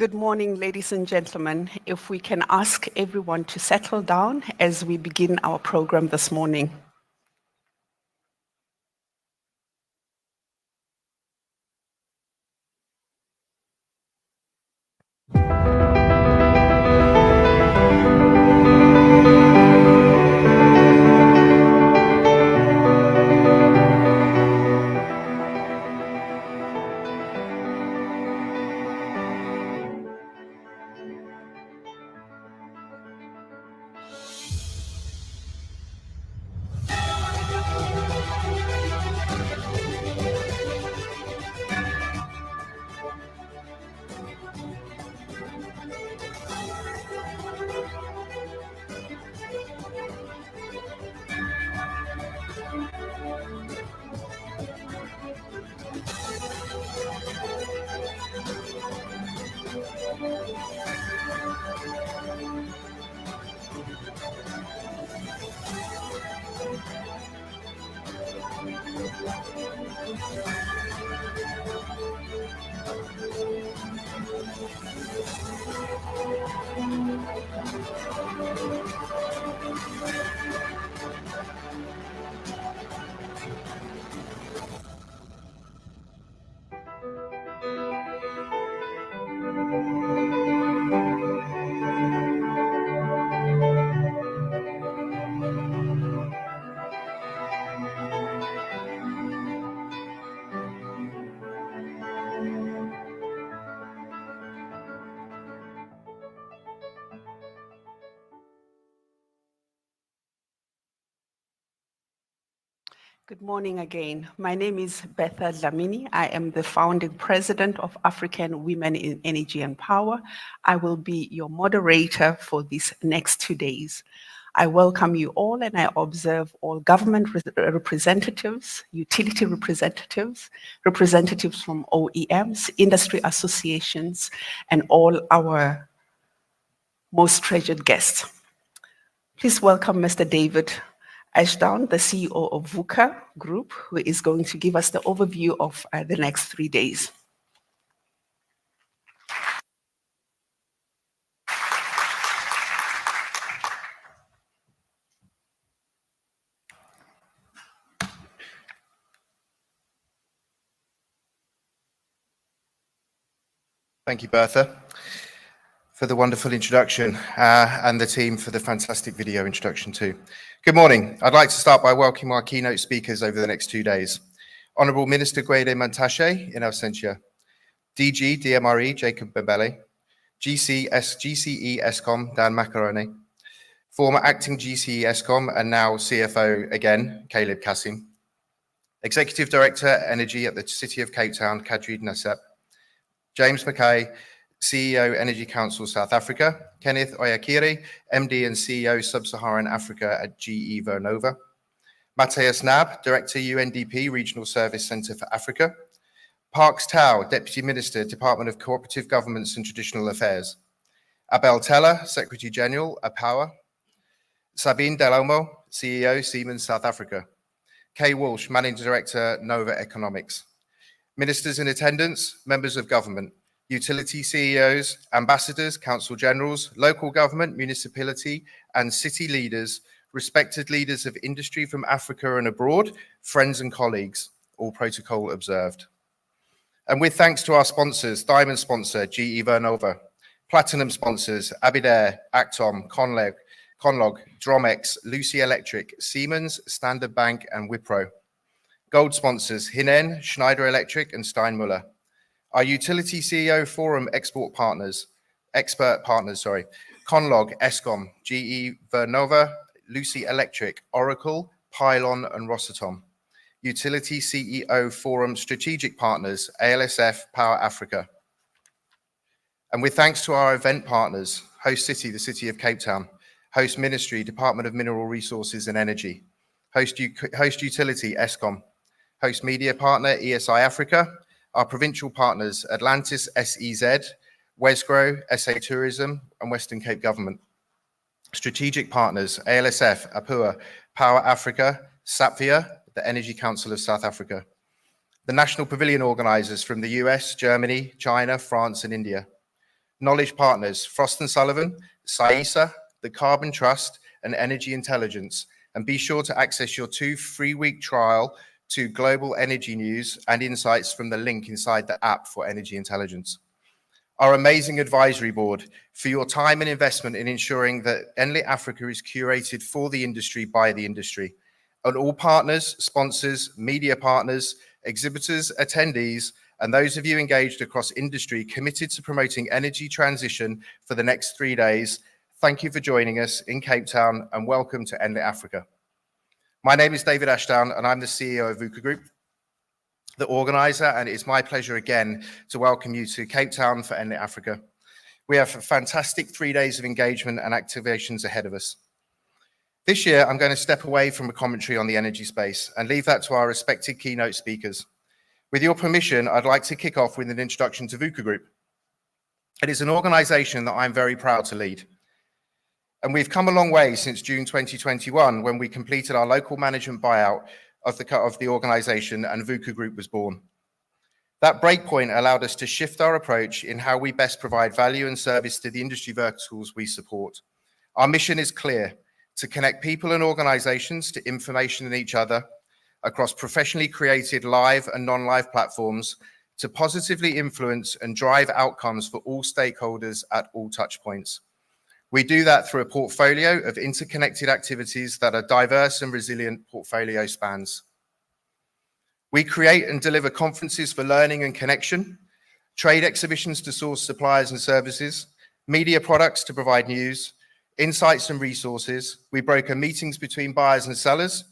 Good morning, ladies and gentlemen. If we can ask everyone to settle down as we begin our program this morning. Good morning again. My name is Betha Dlamini. I am the founding president of African Women in Energy and Power. I will be your moderator for these next 2 days. I welcome you all and I observe all government representatives, utility representatives, representatives from OEMs, industry associations, and all our most treasured guests. Please welcome Mr. David Ashdown, the CEO of VUCA Group, who is going to give us the overview of the next 3 days. Thank you, Bertha, for the wonderful introduction and the team for the fantastic video introduction too. Good morning. I'd like to start by welcoming our keynote speakers over the next 2 days. Honourable Minister Gwede Mantashe in absentia, DG DMRE Jacob Mbele, GCE ESCOM Dan Macaroni, former acting GCE ESCOM and now CFO again, Caleb Kassim, Executive Director Energy at the City of Cape Town, Kadri Nasep, James Mackay, CEO Energy Council South Africa, Kenneth Oyakiri, MD and CEO Sub-Saharan Africa at GE Vernova, Matthias Nab, Director UNDP Regional Service Centre for Africa, Parks Tau, Deputy Minister, Department of Cooperative Governments and Traditional Affairs, Abel Teller, Secretary General, APOWER, Sabine Delolmo, CEO Siemens South Africa, Kay Walsh, Managing Director, Nova Economics, Ministers in attendance, members of government, utility CEOs, ambassadors, council generals, local government, municipality, and city leaders, respected leaders of industry from Africa and abroad, friends and colleagues, all protocol observed. And with thanks to our sponsors, Diamond sponsor, GE Vernova, Platinum sponsors, Abidair, Actom, Conlog, Dromex, Lucy Electric, Siemens, Standard Bank, and Wipro. Gold sponsors, Hinen, Schneider Electric, and Steinmuller. Our Utility CEO Forum expert partners, Conlog, ESCOM, GE Vernova, Lucy Electric, Oracle, Pylon, and Rosatom. Utility CEO Forum strategic partners, ALSF, Power Africa. And with thanks to our event partners, Host City, the City of Cape Town, Host Ministry, Department of Mineral Resources and Energy, Host Utility, ESCOM, Host Media Partner, ESI Africa, our provincial partners, Atlantis, SEZ, Wesgro, SA Tourism, and Western Cape Government. Strategic partners, ALSF, APUA, Power Africa, SAPVIA, the Energy Council of South Africa. The National Pavilion organisers from the US, Germany, China, France, and India. Knowledge Partners, Frost & Sullivan, SAISA, the Carbon Trust, and Energy Intelligence. And be sure to access your 2 free-week trial to global energy news and insights from the link inside the app for Energy Intelligence. Our amazing advisory board, for your time and investment in ensuring that Enlit Africa is curated for the industry by the industry. And all partners, sponsors, media partners, exhibitors, attendees, and those of you engaged across industry committed to promoting energy transition for the next 3 days, thank you for joining us in Cape Town and welcome to Enlit Africa. My name is David Ashdown and I'm the CEO of VUCA Group, the organizer, and it's my pleasure again to welcome you to Cape Town for Enlit Africa. We have a fantastic 3 days of engagement and activations ahead of us. This year, I'm going to step away from a commentary on the energy space and leave that to our respected keynote speakers. With your permission, I'd like to kick off with an introduction to VUCA Group. It is an organization that I'm very proud to lead. And we've come a long way since June 2021, when we completed our local management buyout of the organization and VUCA Group was born. That breakpoint allowed us to shift our approach in how we best provide value and service to the industry verticals we support. Our mission is clear: to connect people and organizations to information and each other across professionally created live and non-live platforms, to positively influence and drive outcomes for all stakeholders at all touch points. We do that through a portfolio of interconnected activities that are diverse and resilient portfolio spans. We create and deliver conferences for learning and connection, trade exhibitions to source suppliers and services, media products to provide news, insights and resources. We broker meetings between buyers and sellers.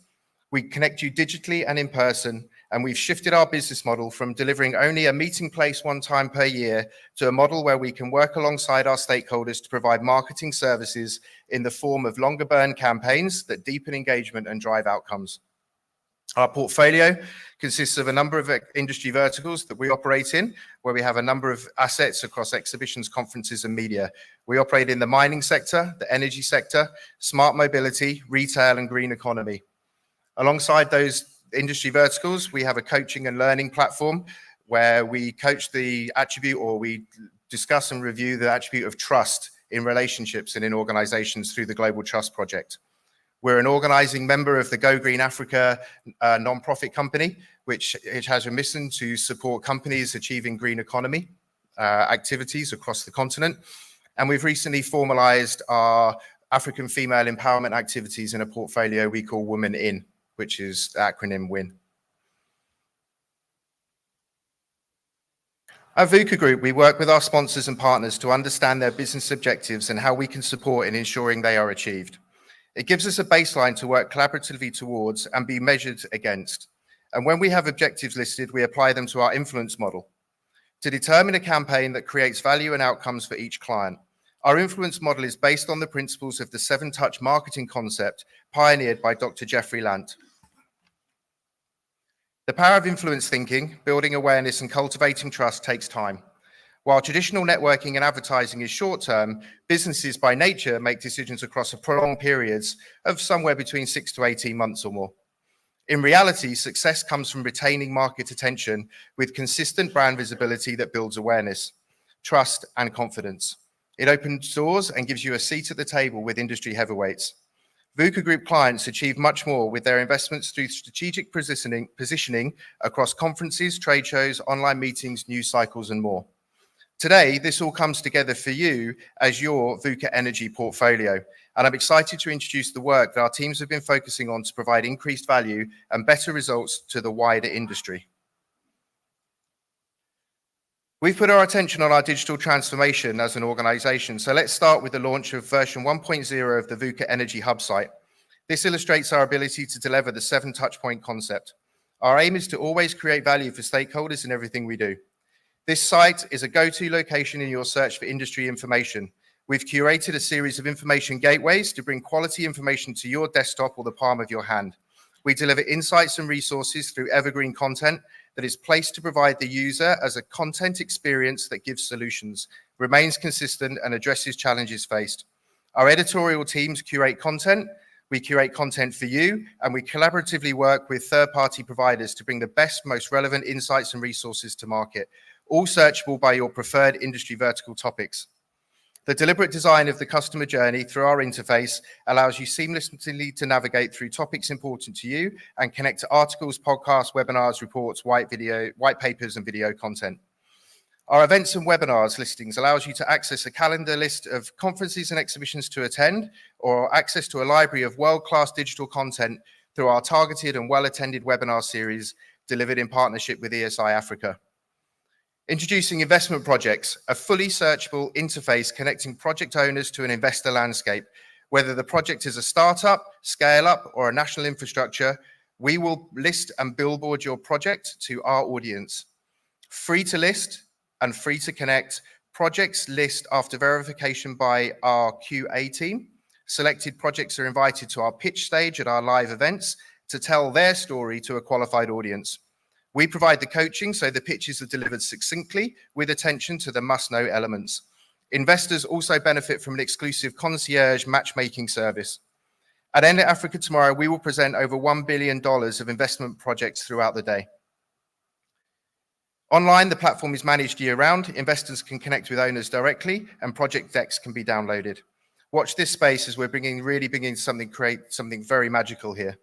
We connect you digitally and in person, and we've shifted our business model from delivering only a meeting place one time per year to a model where we can work alongside our stakeholders to provide marketing services in the form of longer burn campaigns that deepen engagement and drive outcomes. Our portfolio consists of a number of industry verticals that we operate in, where we have a number of assets across exhibitions, conferences, and media. We operate in the mining sector, the energy sector, smart mobility, retail, and green economy. Alongside those industry verticals, we have a coaching and learning platform where we coach the attribute, or we discuss and review the attribute of trust in relationships and in organizations through the Global Trust Project. We're an organizing member of the Go Green Africa non-profit company, which has a mission to support companies achieving green economy activities across the continent. And we've recently formalized our African female empowerment activities in a portfolio we call Women In, which is the acronym WIN. At VUCA Group, we work with our sponsors and partners to understand their business objectives and how we can support in ensuring they are achieved. It gives us a baseline to work collaboratively towards and be measured against. And when we have objectives listed, we apply them to our influence model to determine a campaign that creates value and outcomes for each client. Our influence model is based on the principles of the 7-touch marketing concept pioneered by Dr. Jeffrey Lant. The power of influence thinking, building awareness, and cultivating trust takes time. While traditional networking and advertising is short-term, businesses by nature make decisions across a prolonged periods of somewhere between 6 to 18 months or more. In reality, success comes from retaining market attention with consistent brand visibility that builds awareness, trust, and confidence. It opens doors and gives you a seat at the table with industry heavyweights. VUCA Group clients achieve much more with their investments through strategic positioning across conferences, trade shows, online meetings, news cycles, and more. Today, this all comes together for you as your VUCA Energy portfolio, and I'm excited to introduce the work that our teams have been focusing on to provide increased value and better results to the wider industry. We've put our attention on our digital transformation as an organization, so let's start with the launch of version 1.0 of the VUCA Energy Hub site. This illustrates our ability to deliver the 7 touchpoint concept. Our aim is to always create value for stakeholders in everything we do. This site is a go-to location in your search for industry information. We've curated a series of information gateways to bring quality information to your desktop or the palm of your hand. We deliver insights and resources through evergreen content that is placed to provide the user as a content experience that gives solutions, remains consistent, and addresses challenges faced. Our editorial teams curate content, we curate content for you, and we collaboratively work with third-party providers to bring the best, most relevant insights and resources to market, all searchable by your preferred industry vertical topics. The deliberate design of the customer journey through our interface allows you seamlessly to navigate through topics important to you and connect to articles, podcasts, webinars, reports, white papers, and video content. Our events and webinars listings allows you to access a calendar list of conferences and exhibitions to attend, or access to a library of world-class digital content through our targeted and well-attended webinar series delivered in partnership with ESI Africa. Introducing investment projects, a fully searchable interface connecting project owners to an investor landscape. Whether the project is a startup, scale-up, or a national infrastructure, we will list and billboard your project to our audience. Free to list and free to connect. Projects list after verification by our QA team. Selected projects are invited to our pitch stage at our live events to tell their story to a qualified audience. We provide the coaching so the pitches are delivered succinctly with attention to the must-know elements. Investors also benefit from an exclusive concierge matchmaking service. At Enlit Africa tomorrow, we will present over $1 billion of investment projects throughout the day. Online, the platform is managed year-round. Investors can connect with owners directly, and project decks can be downloaded. Watch this space as we're really beginning to create something very magical here.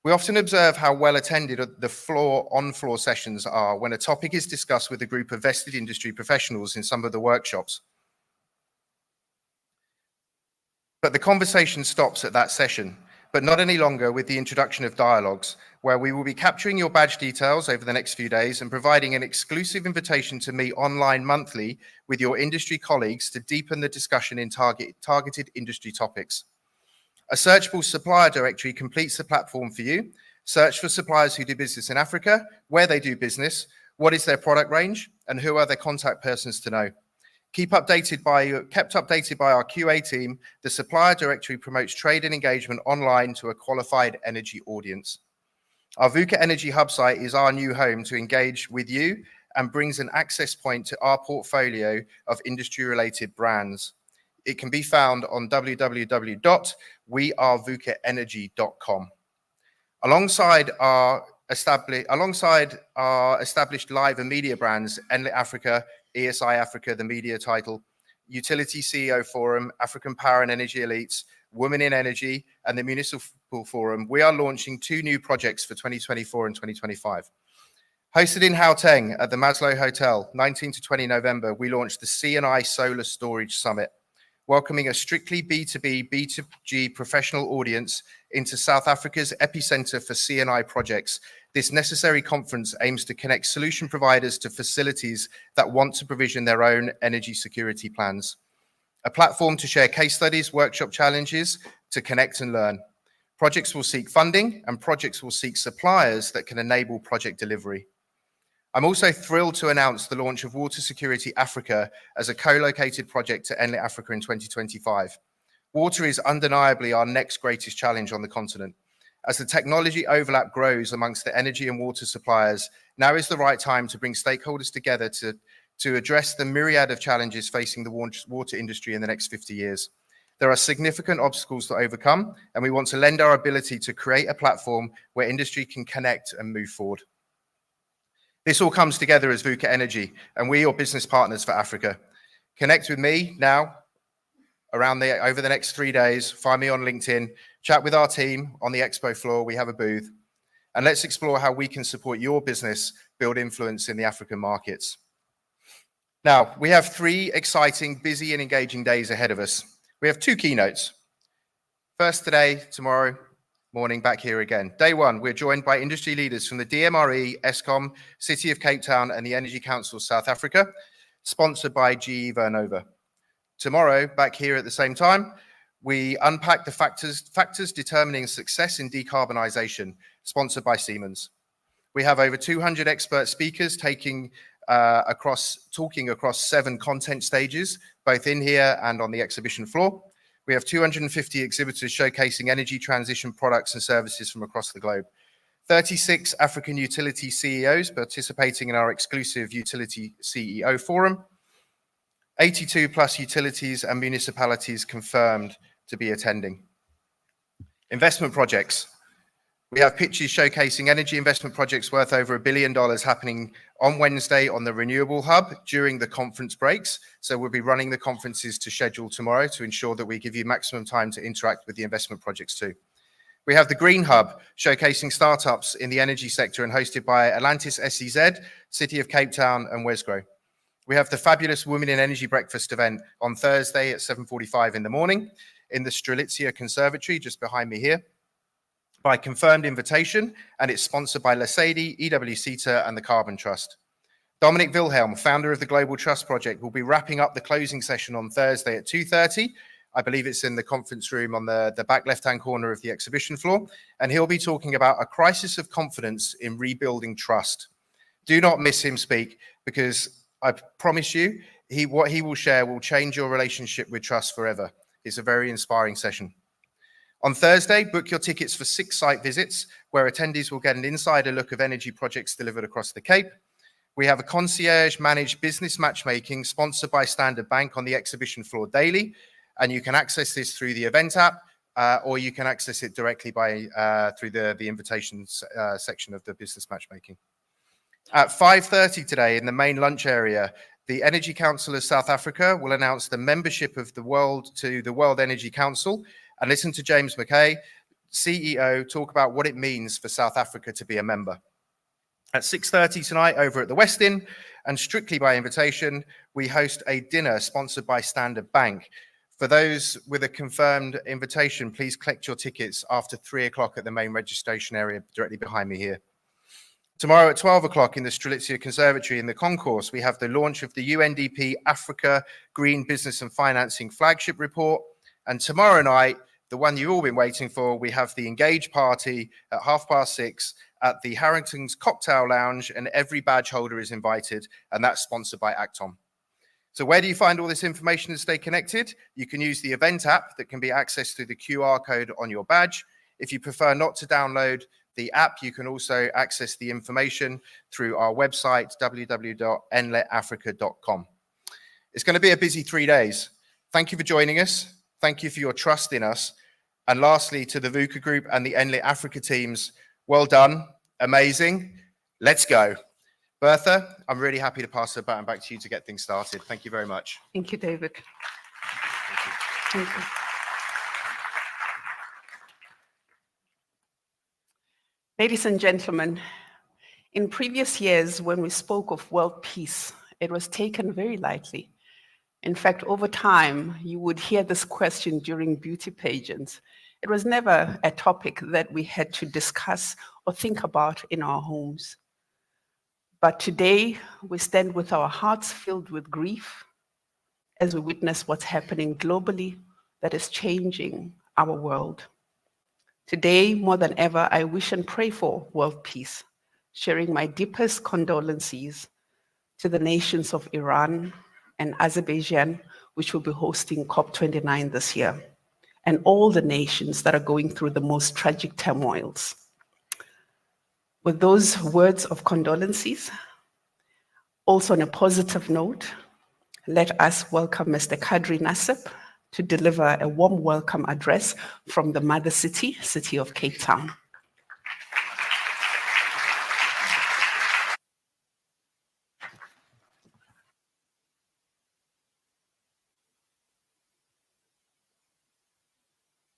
We often observe how well attended the on-floor sessions are when a topic is discussed with a group of vested industry professionals in some of the workshops. But the conversation stops at that session, but not any longer with the introduction of dialogues, where we will be capturing your badge details over the next few days and providing an exclusive invitation to meet online monthly with your industry colleagues to deepen the discussion in targeted industry topics. A searchable supplier directory completes the platform for you. Search for suppliers who do business in Africa, where they do business, what is their product range, and who are their contact persons to know. Kept updated by our QA team, the supplier directory promotes trade and engagement online to a qualified energy audience. Our VUCA Energy Hub site is our new home to engage with you and brings an access point to our portfolio of industry-related brands. It can be found on www.wearevucaenergy.com. Alongside our established live and media brands, Enlit Africa, ESI Africa, the media title, Utility CEO Forum, African Power and Energy Elites, Women in Energy, and the Municipal Forum, we are launching 2 new projects for 2024 and 2025. Hosted in Gauteng at the Maslow Hotel, 19 to 20 November, we launched the C&I Solar Storage Summit, welcoming a strictly B2B, B2G professional audience into South Africa's epicenter for C&I projects. This necessary conference aims to connect solution providers to facilities that want to provision their own energy security plans. A platform to share case studies, workshop challenges, to connect and learn. Projects will seek funding, and projects will seek suppliers that can enable project delivery. I'm also thrilled to announce the launch of Water Security Africa as a co-located project to Enlit Africa in 2025. Water is undeniably our next greatest challenge on the continent. As the technology overlap grows amongst the energy and water suppliers, now is the right time to bring stakeholders together to address the myriad of challenges facing the water industry in the next 50 years. There are significant obstacles to overcome, and we want to lend our ability to create a platform where industry can connect and move forward. This all comes together as VUCA Energy, and we're your business partners for Africa. Connect with me now, over the next 3 days. Find me on LinkedIn, chat with our team on the expo floor. We have a booth, and let's explore how we can support your business build influence in the African markets. Now, we have 3 exciting, busy, and engaging days ahead of us. We have 2 keynotes. First today, tomorrow morning, back here again. Day 1, we're joined by industry leaders from the DMRE, Eskom, City of Cape Town, and the Energy Council of South Africa, sponsored by GE Vernova. Tomorrow, back here at the same time, we unpack the factors determining success in decarbonisation, sponsored by Siemens. We have over 200 expert speakers talking across 7 content stages, both in here and on the exhibition floor. We have 250 exhibitors showcasing energy transition products and services from across the globe. 36 African utility CEOs participating in our exclusive Utility CEO Forum. 82 plus utilities and municipalities confirmed to be attending. Investment projects. We have pitches showcasing energy investment projects worth over $1 billion happening on Wednesday on the Renewable Hub during the conference breaks. So we'll be running the conferences to schedule tomorrow to ensure that we give you maximum time to interact with the investment projects too. We have the Green Hub showcasing startups in the energy sector and hosted by Atlantis SEZ, City of Cape Town and Wesgrow. We have the fabulous Women in Energy Breakfast event on Thursday at 7:45 in the morning in the Strelitzia Conservatory just behind me here, by confirmed invitation, and it's sponsored by Lesedi, EWCETA, and the Carbon Trust. Dominic Wilhelm, founder of the Global Trust Project, will be wrapping up the closing session on Thursday at 2:30. I believe it's in the conference room on the back left-hand corner of the exhibition floor, and he'll be talking about a crisis of confidence in rebuilding trust. Do not miss him speak, because I promise you, what he will share will change your relationship with trust forever. It's a very inspiring session. On Thursday, book your tickets for 6 site visits, where attendees will get an insider look of energy projects delivered across the Cape. We have a concierge-managed business matchmaking sponsored by Standard Bank on the exhibition floor daily, and you can access this through the event app, or you can access it directly through the invitations section of the business matchmaking. At 5:30 today, in the main lunch area, the Energy Council of South Africa will announce the membership of the World Energy Council, and listen to James McKay, CEO, talk about what it means for South Africa to be a member. At 6:30 tonight over at the Westin, and strictly by invitation, we host a dinner sponsored by Standard Bank. For those with a confirmed invitation, please collect your tickets after 3 o'clock at the main registration area directly behind me here. Tomorrow at 12 o'clock in the Strelitzia Conservatory in the concourse, we have the launch of the UNDP Africa Green Business and Financing Flagship Report. And tomorrow night, the one you've all been waiting for, we have the Engage party at 6:30 at the Harrington's Cocktail Lounge, and every badge holder is invited, and that's sponsored by Actom. So where do you find all this information to stay connected? You can use the event app that can be accessed through the QR code on your badge. If you prefer not to download the app, you can also access the information through our website, www.enlitafrica.com. It's going to be a busy 3 days. Thank you for joining us. Thank you for your trust in us. And lastly, to the VUCA Group and the Enlit Africa teams, well done, amazing, let's go. Bertha, I'm really happy to pass the baton back to you to get things started. Thank you very much. Thank you, David. Thank you. Ladies and gentlemen, in previous years, when we spoke of world peace, it was taken very lightly. In fact, over time, you would hear this question during beauty pageants. It was never a topic that we had to discuss or think about in our homes. But today, we stand with our hearts filled with grief as we witness what's happening globally that is changing our world. Today, more than ever, I wish and pray for world peace, sharing my deepest condolences to the nations of Iran and Azerbaijan, which will be hosting COP29 this year, and all the nations that are going through the most tragic turmoils. With those words of condolences, also on a positive note, let us welcome Mr. Kadri Nassib to deliver a warm welcome address from the mother city, City of Cape Town.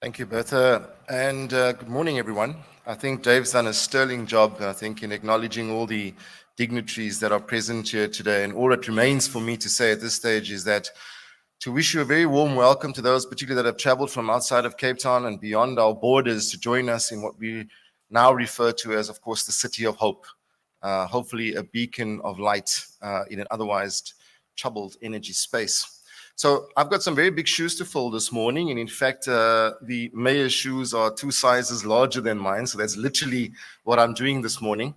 Thank you, Bertha, and good morning, everyone. I think Dave's done a sterling job, I think, in acknowledging all the dignitaries that are present here today. And all that remains for me to say at this stage is that to wish you a very warm welcome to those particularly that have traveled from outside of Cape Town and beyond our borders to join us in what we now refer to as, of course, the City of Hope. Hopefully a beacon of light in an otherwise troubled energy space. So I've got some very big shoes to fill this morning. And in fact, the mayor's shoes are 2 sizes larger than mine. So that's literally what I'm doing this morning.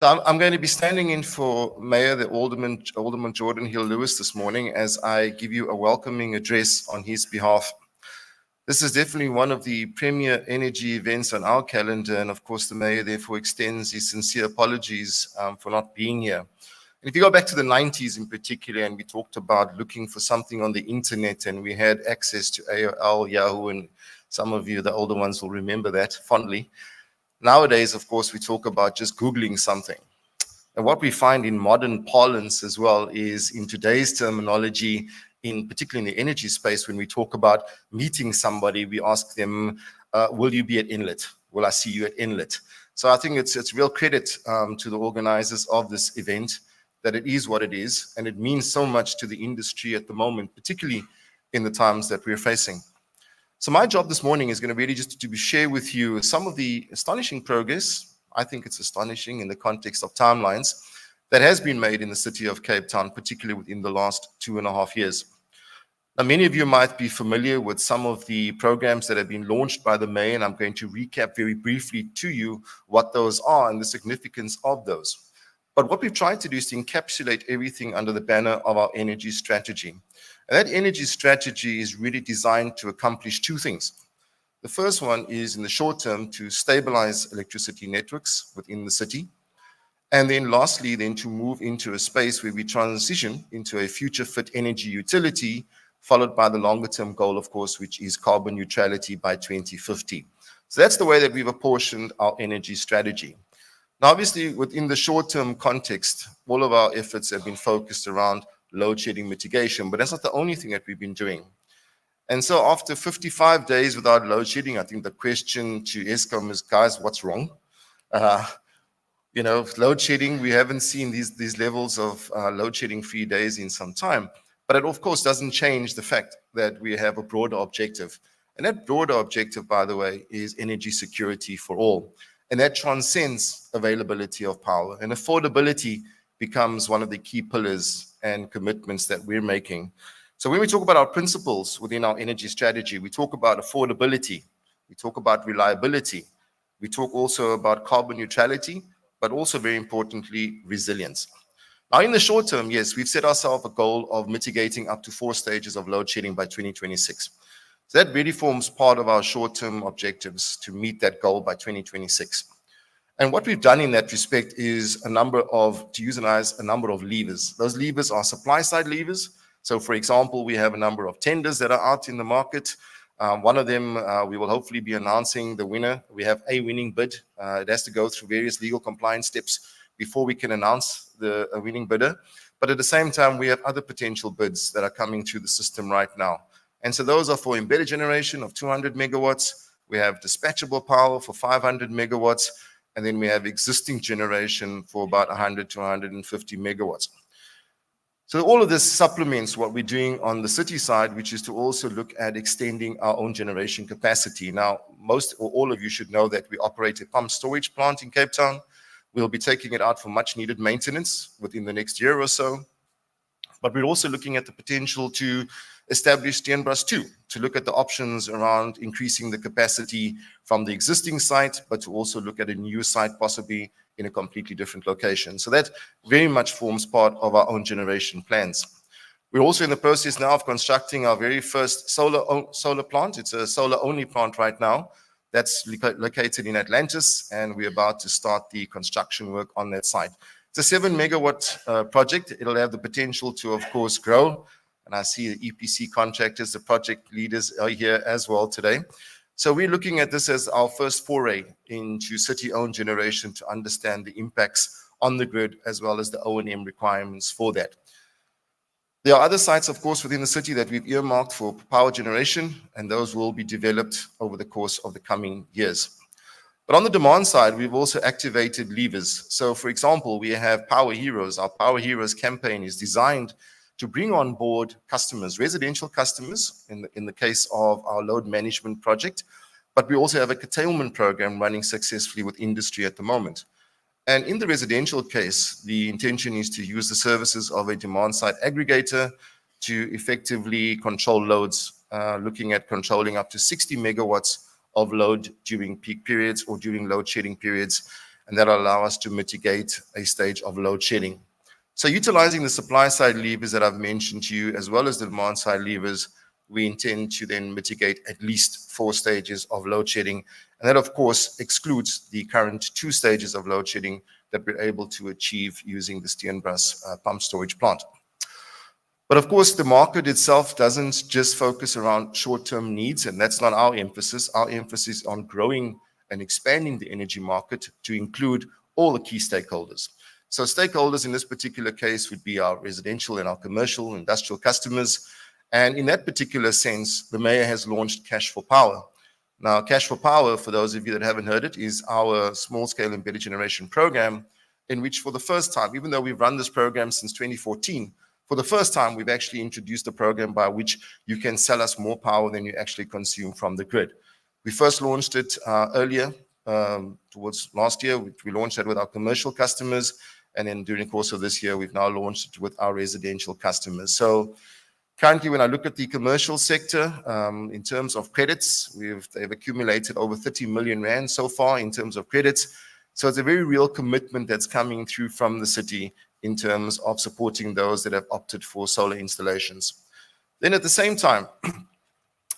So I'm going to be standing in for Mayor, the Alderman Jordan Hill-Lewis this morning as I give you a welcoming address on his behalf. This is definitely one of the premier energy events on our calendar. And of course, the Mayor therefore extends his sincere apologies for not being here. And if you go back to the 90s in particular, and we talked about looking for something on the internet, and we had access to AOL, Yahoo, and some of you, the older ones, will remember that fondly. Nowadays, of course, we talk about just Googling something. And what we find in modern parlance as well is in today's terminology, particularly in the energy space, when we talk about meeting somebody, we ask them, will you be at Enlit? Will I see you at Enlit? So I think it's real credit to the organizers of this event that it is what it is, and it means so much to the industry at the moment, particularly in the times that we're facing. So my job this morning is going to be really just to share with you some of the astonishing progress. I think it's astonishing in the context of timelines that has been made in the city of Cape Town, particularly within the last 2.5 years. Now, many of you might be familiar with some of the programs that have been launched by the Mayor, and I'm going to recap very briefly to you what those are and the significance of those. But what we've tried to do is to encapsulate everything under the banner of our energy strategy. And that energy strategy is really designed to accomplish two things. The first one is in the short term to stabilize electricity networks within the city. And then lastly, then to move into a space where we transition into a future fit energy utility, followed by the longer term goal, of course, which is carbon neutrality by 2050. So that's the way that we've apportioned our energy strategy. Now, obviously, within the short-term context, all of our efforts have been focused around load shedding mitigation, but that's not the only thing that we've been doing. And so after 55 days without load shedding, I think the question to Eskom is, guys, what's wrong? Load shedding, we haven't seen these levels of load shedding free days in some time, but it of course doesn't change the fact that we have a broader objective. And that broader objective, by the way, is energy security for all. And that transcends availability of power. And affordability becomes one of the key pillars and commitments that we're making. So when we talk about our principles within our energy strategy, we talk about affordability, we talk about reliability, we talk also about carbon neutrality, but also very importantly, resilience. Now in the short term, yes, we've set ourselves a goal of mitigating up to 4 stages of load shedding by 2026. So that really forms part of our short-term objectives to meet that goal by 2026. And what we've done in that respect is to utilize a number of levers. Those levers are supply-side levers. So for example, we have a number of tenders that are out in the market. One of them, we will hopefully be announcing the winner. We have a winning bid. It has to go through various legal compliance steps before we can announce a winning bidder. But at the same time, we have other potential bids that are coming through the system right now. And so those are for embedded generation of 200 megawatts. We have dispatchable power for 500 megawatts. And then we have existing generation for about 100 to 150 megawatts. So all of this supplements what we're doing on the city side, which is to also look at extending our own generation capacity. Now, most or all of you should know that we operate a pump storage plant in Cape Town. We'll be taking it out for much needed maintenance within the next year or so. But we're also looking at the potential to establish Steenbras 2, to look at the options around increasing the capacity from the existing site, but to also look at a new site possibly in a completely different location. So that very much forms part of our own generation plans. We're also in the process now of constructing our very first solar plant. It's a solar-only plant right now that's located in Atlantis, and we're about to start the construction work on that site. It's a 7 megawatt project. It'll have the potential to, of course, grow. And I see the EPC contractors, the project leaders are here as well today. So we're looking at this as our first foray into city-owned generation to understand the impacts on the grid as well as the O&M requirements for that. There are other sites, of course, within the city that we've earmarked for power generation, and those will be developed over the course of the coming years. But on the demand side, we've also activated levers. So, for example, we have Power Heroes. Our Power Heroes campaign is designed to bring on board customers, residential customers, in the case of our load management project. But we also have a curtailment program running successfully with industry at the moment. And in the residential case, the intention is to use the services of a demand-side aggregator to effectively control loads, looking at controlling up to 60 megawatts of load during peak periods or during load shedding periods, and that will allow us to mitigate a stage of load shedding. So utilizing the supply side levers that I've mentioned to you, as well as the demand side levers, we intend to then mitigate at least 4 stages of load shedding. And that, of course, excludes the current 2 stages of load shedding that we're able to achieve using the Steenbras pump storage plant. But of course, the market itself doesn't just focus around short-term needs, and that's not our emphasis. Our emphasis is on growing and expanding the energy market to include all the key stakeholders. So stakeholders in this particular case would be our residential and our commercial, industrial customers. And in that particular sense, the mayor has launched Cash for Power. Now, Cash for Power, for those of you that haven't heard it, is our small-scale embedded generation program in which for the first time, even though we've run this program since 2014, for the first time, we've actually introduced a program by which you can sell us more power than you actually consume from the grid. We first launched it earlier, towards last year. We launched that with our commercial customers. And then during the course of this year, we've now launched it with our residential customers. So currently, when I look at the commercial sector, in terms of credits, they've accumulated over 30 million rand so far in terms of credits. So it's a very real commitment that's coming through from the city in terms of supporting those that have opted for solar installations. Then at the same time,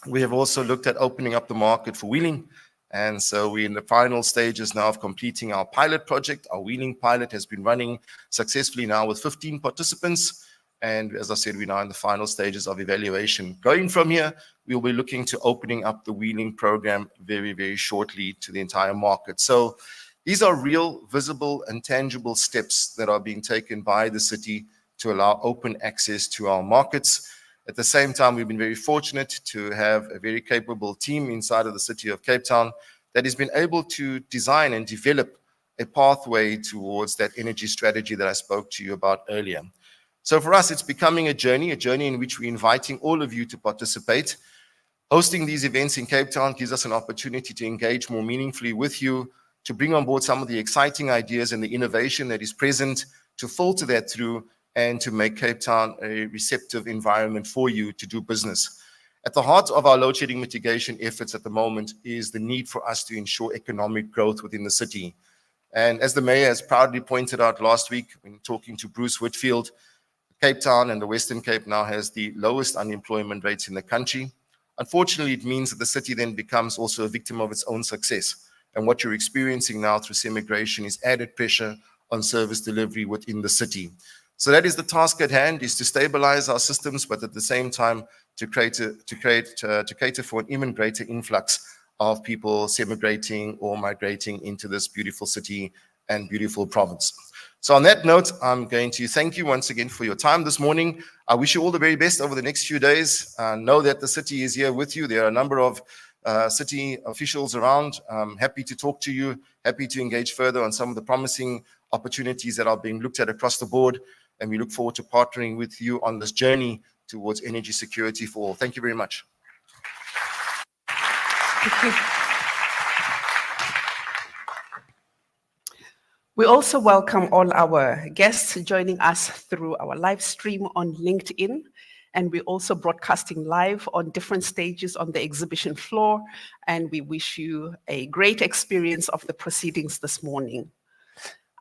we have also looked at opening up the market for wheeling. And so we're in the final stages now of completing our pilot project. Our wheeling pilot has been running successfully now with 15 participants. And as I said, we're now in the final stages of evaluation. Going from here, we'll be looking to opening up the wheeling program very, very shortly to the entire market. So these are real, visible, and tangible steps that are being taken by the city to allow open access to our markets. At the same time, we've been very fortunate to have a very capable team inside of the city of Cape Town that has been able to design and develop a pathway towards that energy strategy that I spoke to you about earlier. So for us, it's becoming a journey in which we're inviting all of you to participate. Hosting these events in Cape Town gives us an opportunity to engage more meaningfully with you, to bring on board some of the exciting ideas and the innovation that is present, to filter that through, and to make Cape Town a receptive environment for you to do business. At the heart of our load shedding mitigation efforts at the moment is the need for us to ensure economic growth within the city. And as the mayor has proudly pointed out last week when talking to Bruce Whitfield, Cape Town and the Western Cape now has the lowest unemployment rates in the country. Unfortunately, it means that the city then becomes also a victim of its own success. And what you're experiencing now through immigration is added pressure on service delivery within the city. So that is the task at hand, is to stabilize our systems, but at the same time to cater for an even greater influx of people emigrating or migrating into this beautiful city and beautiful province. So on that note, I'm going to thank you once again for your time this morning. I wish you all the very best over the next few days. Know that the city is here with you. There are a number of city officials around. I'm happy to talk to you, happy to engage further on some of the promising opportunities that are being looked at across the board. And we look forward to partnering with you on this journey towards energy security for all. Thank you very much. Thank you. We also welcome all our guests joining us through our live stream on LinkedIn. And we're also broadcasting live on different stages on the exhibition floor. And we wish you a great experience of the proceedings this morning.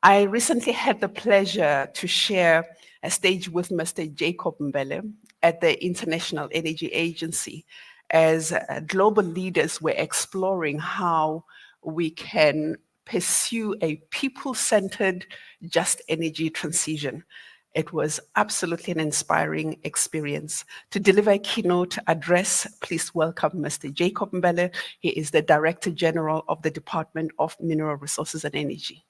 I recently had the pleasure to share a stage with Mr. Jacob Mbele at the International Energy Agency as global leaders were exploring how we can pursue a people-centered, just energy transition. It was absolutely an inspiring experience. To deliver a keynote address, please welcome Mr. Jacob Mbele. He is the Director General of the Department of Mineral Resources and Energy.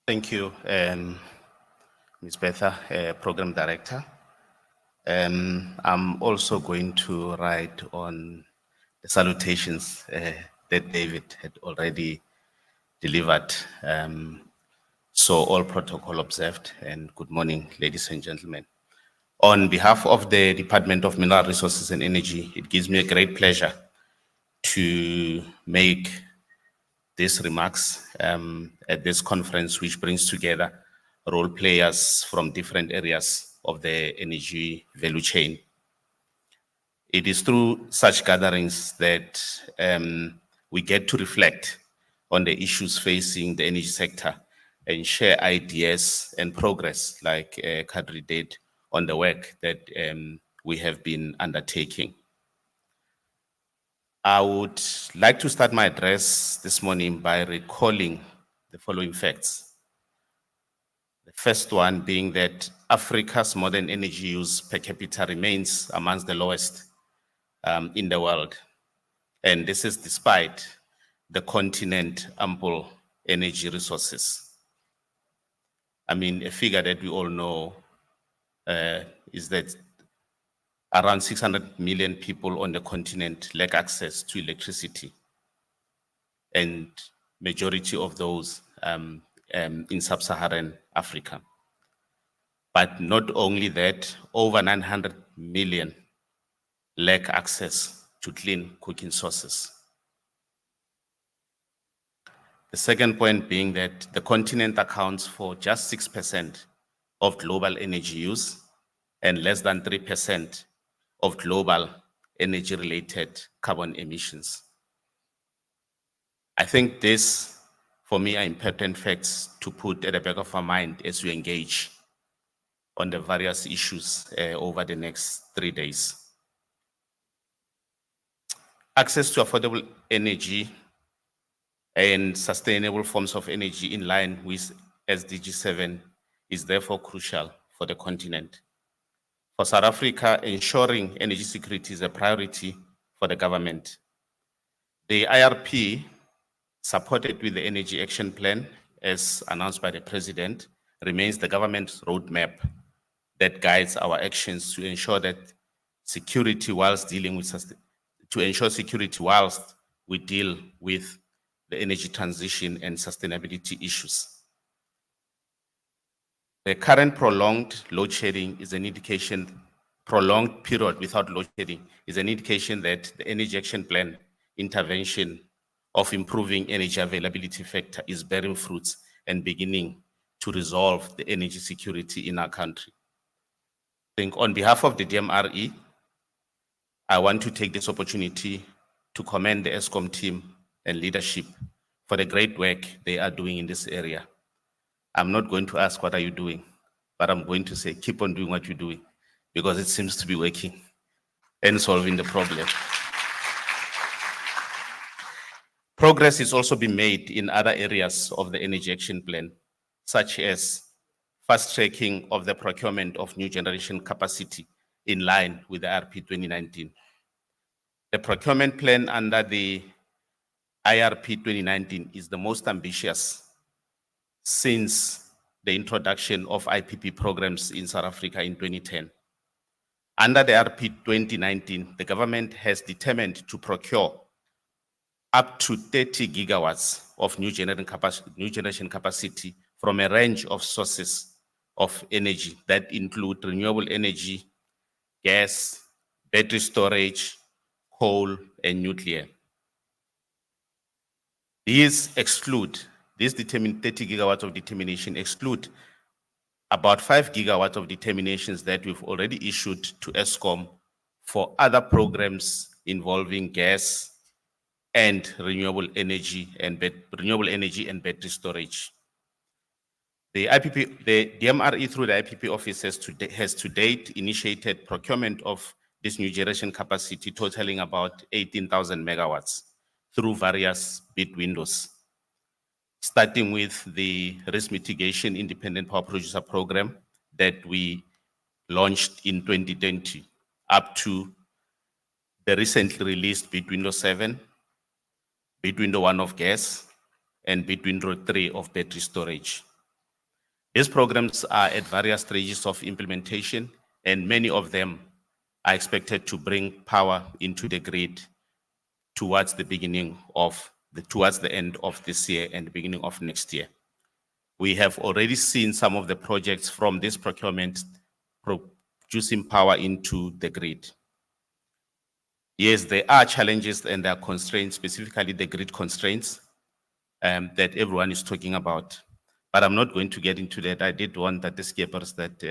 Thank you, Ms. Betha, Program Director. I'm also going to write on the salutations that David had already delivered. So all protocol observed, and good morning, ladies and gentlemen. On behalf of the Department of Mineral Resources and Energy, it gives me a great pleasure to make these remarks at this conference, which brings together role players from different areas of the energy value chain. It is through such gatherings that we get to reflect on the issues facing the energy sector and share ideas and progress, like Kadri did on the work that we have been undertaking. I would like to start my address this morning by recalling the following facts. The first one being that Africa's modern energy use per capita remains amongst the lowest in the world. And this is despite the continent ample energy resources. I mean, a figure that we all know is that around 600 million people on the continent lack access to electricity, and majority of those in sub-Saharan Africa. But not only that, over 900 million lack access to clean cooking sources. The second point being that the continent accounts for just 6% of global energy use and less than 3% of global energy-related carbon emissions. I think this, for me, are important facts to put at the back of our mind as we engage on the various issues over the next 3 days. Access to affordable energy and sustainable forms of energy in line with SDG 7 is therefore crucial for the continent. For South Africa, ensuring energy security is a priority for the government. The IRP, supported with the Energy Action Plan, as announced by the President, remains the government's roadmap that guides our actions to ensure that security whilst dealing with we deal with the energy transition and sustainability issues. The current prolonged load shedding is an indication, prolonged period without load shedding is an indication that the Energy Action Plan intervention of improving energy availability factor is bearing fruits and beginning to resolve the energy security in our country. I think on behalf of the DMRE, I want to take this opportunity to commend the ESCOM team and leadership for the great work they are doing in this area. I'm not going to ask what are you doing, but I'm going to say keep on doing what you're doing because it seems to be working and solving the problem. Progress is also being made in other areas of the Energy Action Plan, such as fast-tracking of the procurement of new generation capacity in line with the IRP 2019. The procurement plan under the IRP 2019 is the most ambitious since the introduction of IPP programs in South Africa in 2010. Under the IRP 2019, the government has determined to procure up to 30 gigawatts of new generation capacity from a range of sources of energy that include renewable energy, gas, battery storage, coal, and nuclear. These 30 gigawatts of determination exclude about 5 gigawatts of determinations that we've already issued to ESCOM for other programs involving gas and renewable energy and battery storage. The DMRE through the IPP office has to date initiated procurement of this new generation capacity totaling about 18,000 megawatts through various bid windows, starting with the risk mitigation independent power producer program that we launched in 2020, up to the recently released bid window 7, bid window 1 of gas, and bid window 3 of battery storage. These programs are at various stages of implementation, and many of them are expected to bring power into the grid towards the end of this year and the beginning of next year. We have already seen some of the projects from this procurement producing power into the grid. Yes, there are challenges and there are constraints, specifically the grid constraints that everyone is talking about. But I'm not going to get into that. I did warn that the skippers that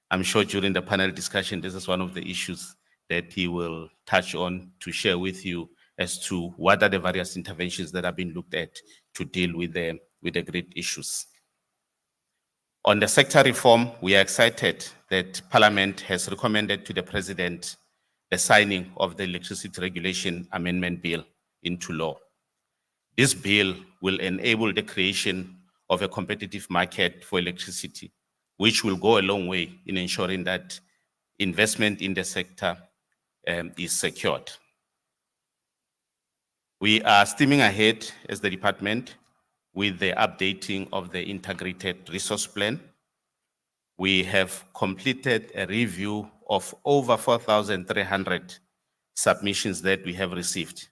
I'm sure during the panel discussion, this is one of the issues that he will touch on to share with you as to what are the various interventions that have been looked at to deal with the grid issues. On the sector reform, we are excited that Parliament has recommended to the President the signing of the Electricity Regulation Amendment Bill into law. This bill will enable the creation of a competitive market for electricity, which will go a long way in ensuring that investment in the sector is secured. We are steaming ahead as the department with the updating of the integrated resource plan. We have completed a review of over 4,300 submissions that we have received,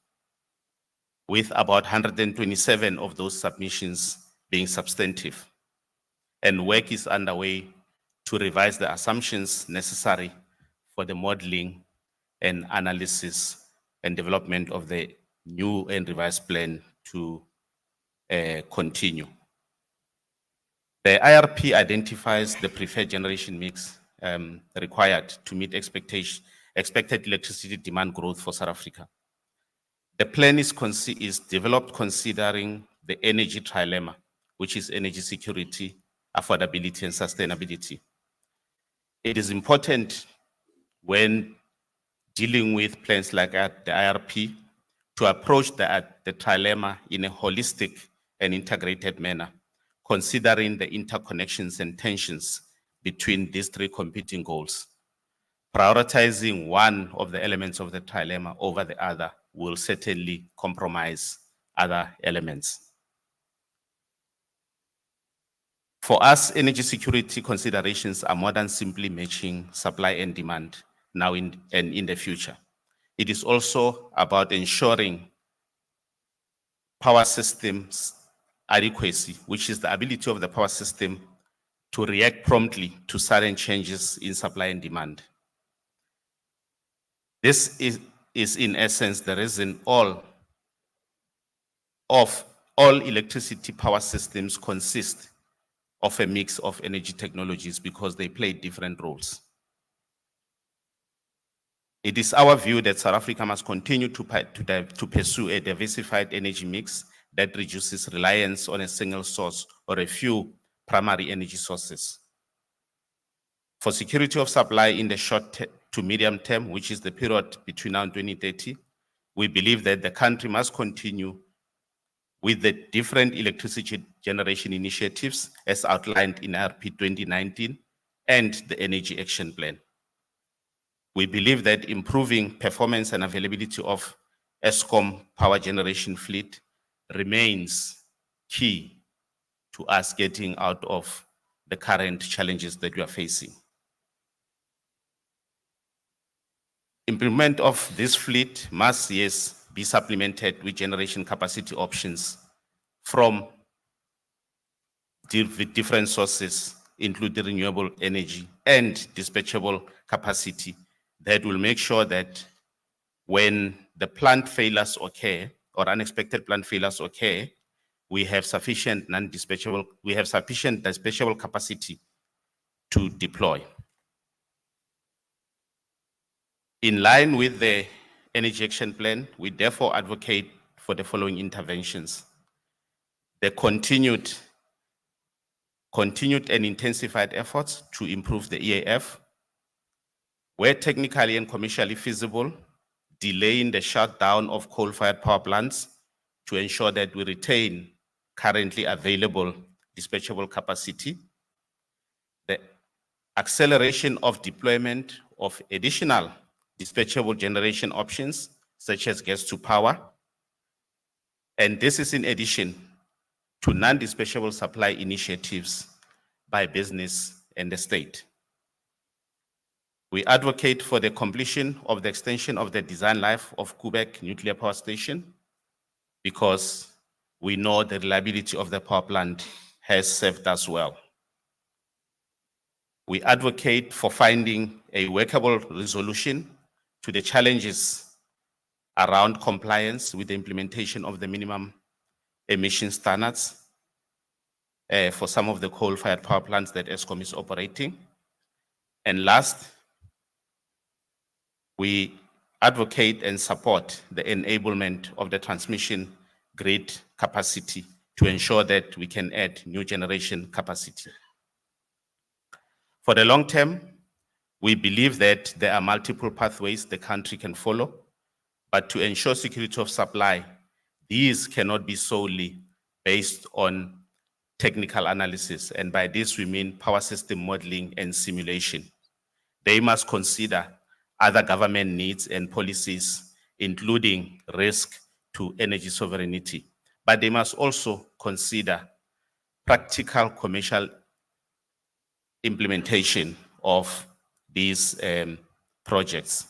with about 127 of those submissions being substantive. And work is underway to revise the assumptions necessary for the modeling and analysis and development of the new and revised plan to continue. The IRP identifies the preferred generation mix required to meet expected electricity demand growth for South Africa. The plan is developed considering the energy trilemma, which is energy security, affordability, and sustainability. It is important when dealing with plans like the IRP to approach the trilemma in a holistic and integrated manner, considering the interconnections and tensions between these three competing goals. Prioritizing one of the elements of the trilemma over the other will certainly compromise other elements. For us, energy security considerations are more than simply matching supply and demand now and in the future. It is also about ensuring power systems adequacy, which is the ability of the power system to react promptly to sudden changes in supply and demand. This is in essence the reason all electricity power systems consist of a mix of energy technologies because they play different roles. It is our view that South Africa must continue to pursue a diversified energy mix that reduces reliance on a single source or a few primary energy sources. For security of supply in the short to medium term, which is the period between now and 2030, we believe that the country must continue with the different electricity generation initiatives as outlined in IRP 2019 and the Energy Action Plan. We believe that improving performance and availability of Eskom power generation fleet remains key to us getting out of the current challenges that we are facing. Improvement of this fleet must, yes, be supplemented with generation capacity options from different sources, including renewable energy and dispatchable capacity that will make sure that when the plant failures occur or unexpected plant failures occur, we have sufficient dispatchable capacity to deploy. In line with the Energy Action Plan, we therefore advocate for the following interventions. The continued and intensified efforts to improve the EAF, where technically and commercially feasible, delaying the shutdown of coal-fired power plants to ensure that we retain currently available dispatchable capacity, the acceleration of deployment of additional dispatchable generation options, such as gas to power, and this is in addition to non-dispatchable supply initiatives by business and the state. We advocate for the completion of the extension of the design life of Kubeck Nuclear Power Station because we know the reliability of the power plant has served us well. We advocate for finding a workable resolution to the challenges around compliance with the implementation of the minimum emission standards for some of the coal-fired power plants that Eskom is operating. And last, we advocate and support the enablement of the transmission grid capacity to ensure that we can add new generation capacity. For the long term, We believe that there are multiple pathways the country can follow, but to ensure security of supply, these cannot be solely based on technical analysis. And by this, we mean power system modeling and simulation. They must consider other government needs and policies, including risk to energy sovereignty. But they must also consider practical commercial implementation of these projects.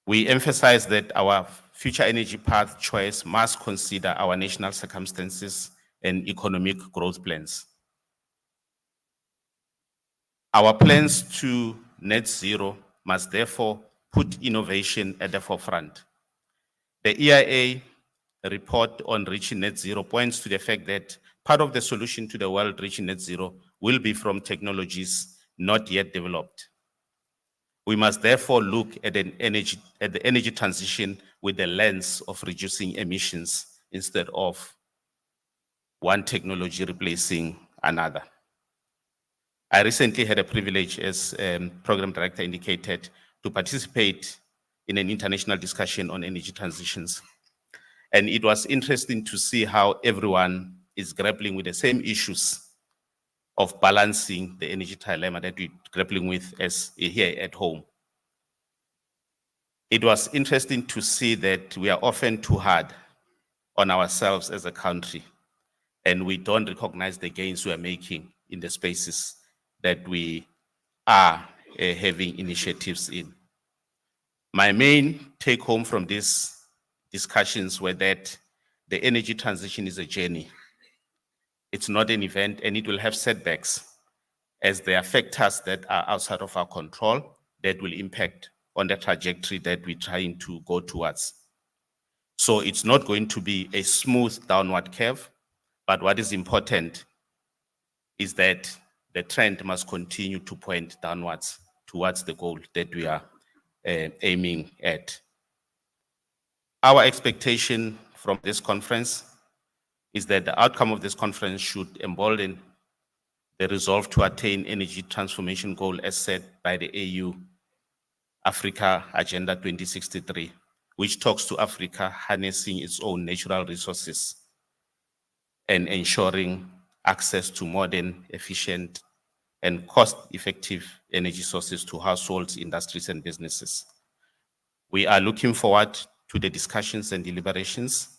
We emphasize that our future energy path choice must consider our national circumstances and economic growth plans. Our plans to net zero must therefore put innovation at the forefront. The EIA report on reaching net zero points to the fact that part of the solution to the world reaching net zero will be from technologies not yet developed. We must therefore look at the energy transition with the lens of reducing emissions instead of one technology replacing another. I recently had a privilege, as program director indicated, to participate in an international discussion on energy transitions. And it was interesting to see how everyone is grappling with the same issues of balancing the energy dilemma that we're grappling with as here at home. It was interesting to see that we are often too hard on ourselves as a country, and we don't recognize the gains we are making in the spaces that we are having initiatives in. My main take home from these discussions were that the energy transition is a journey. It's not an event, and it will have setbacks as there are factors that are outside of our control that will impact on the trajectory that we're trying to go towards. So it's not going to be a smooth downward curve, but what is important is that the trend must continue to point downwards towards the goal that we are aiming at. Our expectation from this conference is that the outcome of this conference should embolden the resolve to attain energy transformation goal as set by the AU Africa Agenda 2063, which talks to Africa harnessing its own natural resources and ensuring access to modern, efficient, and cost-effective energy sources to households, industries, and businesses. We are looking forward to the discussions and deliberations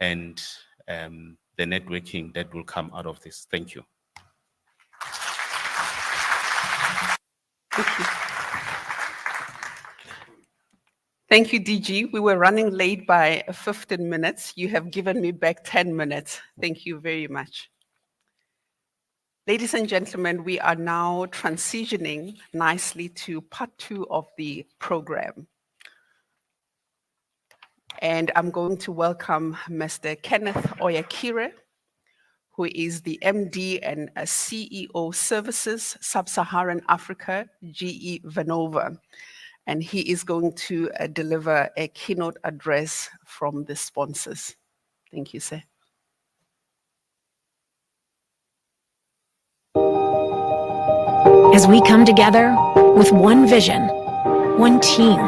and the networking that will come out of this. Thank you. Thank you. Thank you, DG. We were running late by 15 minutes. You have given me back 10 minutes. Thank you very much. Ladies and gentlemen, we are now transitioning nicely to part 2 of the program. And I'm going to welcome Mr. Kenneth Oyakire, who is the MD and CEO Services, Sub-Saharan Africa, GE Vernova. And he is going to deliver a keynote address from the sponsors. Thank you, sir. As we come together with one vision, one team,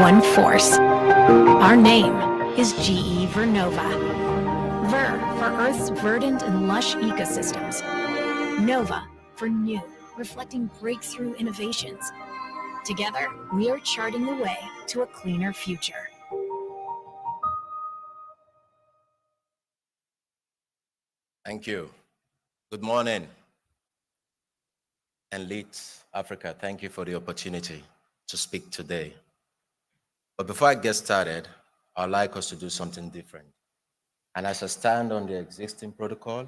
one force, our name is GE Vernova. Ver for Earth's verdant and lush ecosystems. Nova for new, reflecting breakthrough innovations. Together, we are charting the way to a cleaner future. Thank you. Good morning. Enlit Africa, thank you for the opportunity to speak today. But before I get started, I'd like us to do something different. And as I stand on the existing protocol,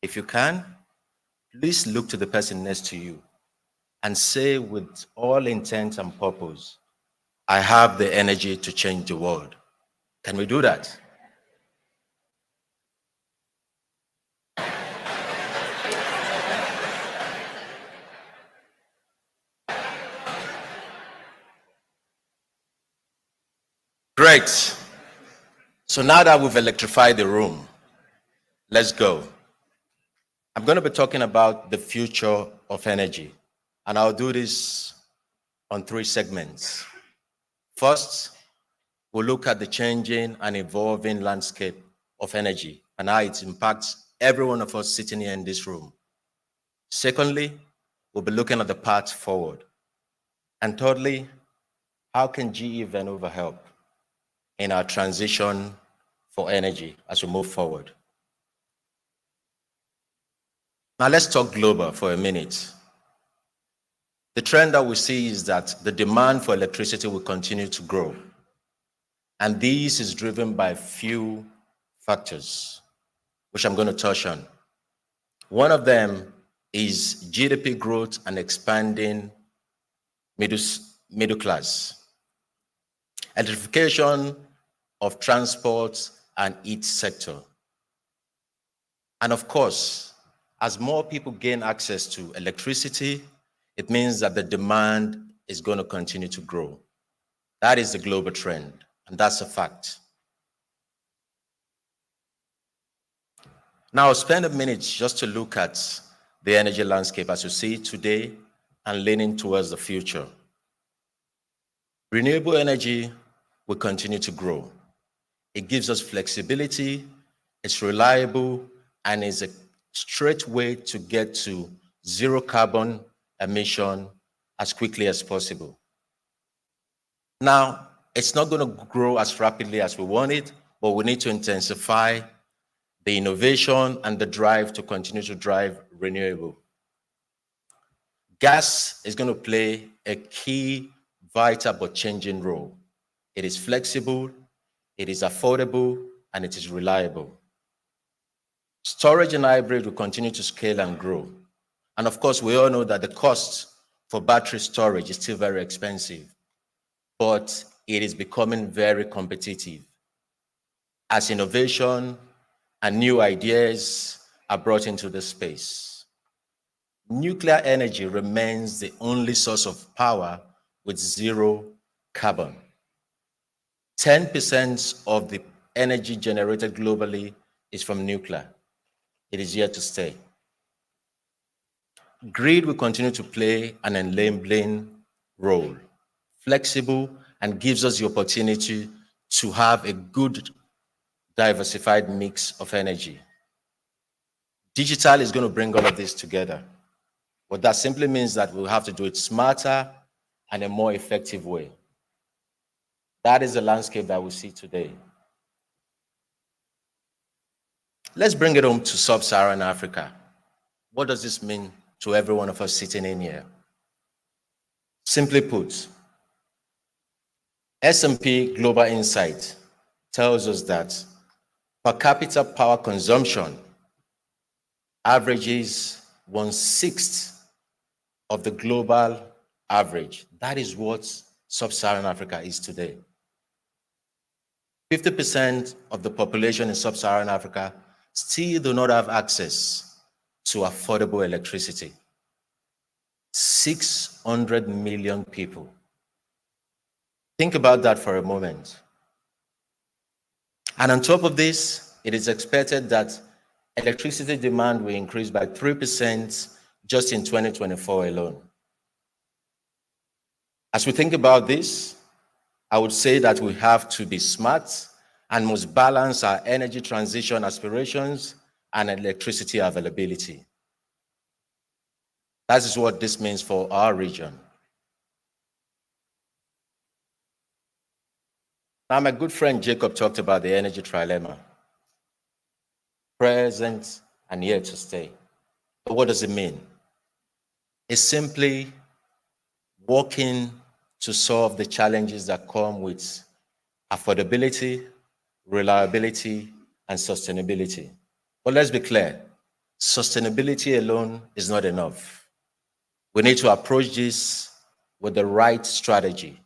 if you can, please look to the person next to you and say with all intent and purpose, I have the energy to change the world. Can we do that? Great. So now that we've electrified the room, let's go. I'm going to be talking about the future of energy. and I'll do this on 3 segments. First, we'll look at the changing and evolving landscape of energy and how it impacts every one of us sitting here in this room. Secondly, we'll be looking at the path forward. And thirdly, how can GE Vernova help in our transition for energy as we move forward? Now let's talk global for a minute. The trend that we see is that the demand for electricity will continue to grow. And this is driven by few factors, which I'm going to touch on. One of them is GDP growth and expanding middle class, electrification of transport and each sector. And of course, as more people gain access to electricity, it means that the demand is going to continue to grow. That is the global trend, and that's a fact. Now, I'll spend a minute just to look at the energy landscape as you see it today and leaning towards the future. Renewable energy will continue to grow. It gives us flexibility, it's reliable, and is a straight way to get to zero carbon emission as quickly as possible. Now, it's not going to grow as rapidly as we want it, but we need to intensify the innovation and the drive to continue to drive renewable. Gas is going to play a key, vital, but changing role. It is flexible, it is affordable, and it is reliable. Storage and hybrid will continue to scale and grow. And of course, we all know that the cost for battery storage is still very expensive, but it is becoming very competitive as innovation and new ideas are brought into the space. Nuclear energy remains the only source of power with zero carbon. 10% of the energy generated globally is from nuclear. It is here to stay. Grid will continue to play an enabling role, flexible, and gives us the opportunity to have a good diversified mix of energy. Digital is going to bring all of this together. What that simply means that we'll have to do it smarter and a more effective way. That is the landscape that we see today. Let's bring it home to sub-Saharan Africa. What does this mean to every one of us sitting in here? Simply put, S&P Global Insight tells us that per capita power consumption averages 1/6 of the global average. That is what sub-Saharan Africa is today. 50% of the population in sub-Saharan Africa still do not have access to affordable electricity. 600 million people. Think about that for a moment. And on top of this, it is expected that electricity demand will increase by 3% just in 2024 alone. As we think about this, I would say that we have to be smart and must balance our energy transition aspirations and electricity availability. That is what this means for our region. Now, my good friend Jacob talked about the energy trilemma. Present and here to stay. But what does it mean? It's simply working to solve the challenges that come with affordability, reliability, and sustainability. But let's be clear, sustainability alone is not enough. We need to approach this with the right strategy,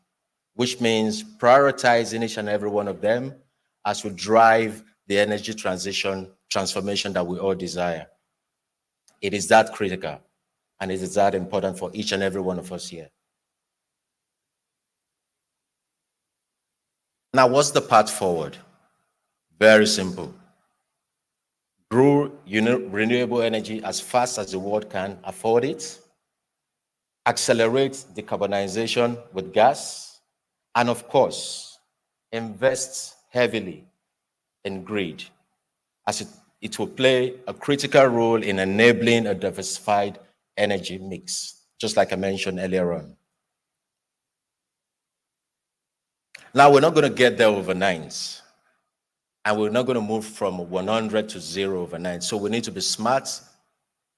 which means prioritizing each and every one of them as we drive the energy transformation that we all desire. It is that critical, and it is that important for each and every one of us here. Now, what's the path forward? Very simple. Grow renewable energy as fast as the world can afford it. accelerate decarbonization with gas, and of course, invest heavily in grid, as it will play a critical role in enabling a diversified energy mix, just like I mentioned earlier on. Now, we're not going to get there overnight, and we're not going to move from 100 to 0 overnight. So we need to be smart,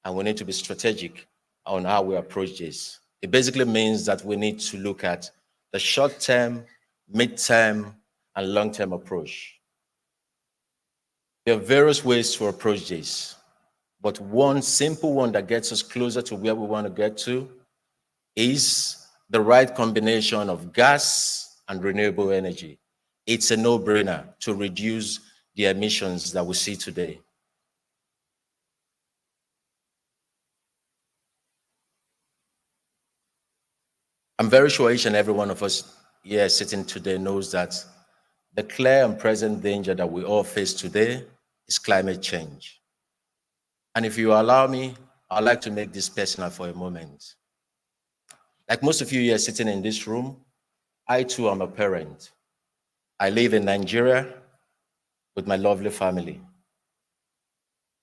and we need to be strategic on how we approach this. It basically means that we need to look at the short-term, mid-term, and long-term approach. There are various ways to approach this, but one simple one that gets us closer to where we want to get to is the right combination of gas and renewable energy. It's a no-brainer to reduce the emissions that we see today. I'm very sure each and every one of us here sitting today knows that the clear and present danger that we all face today is climate change. And if you allow me, I'd like to make this personal for a moment. Like most of you here sitting in this room, I too am a parent. I live in Nigeria with my lovely family.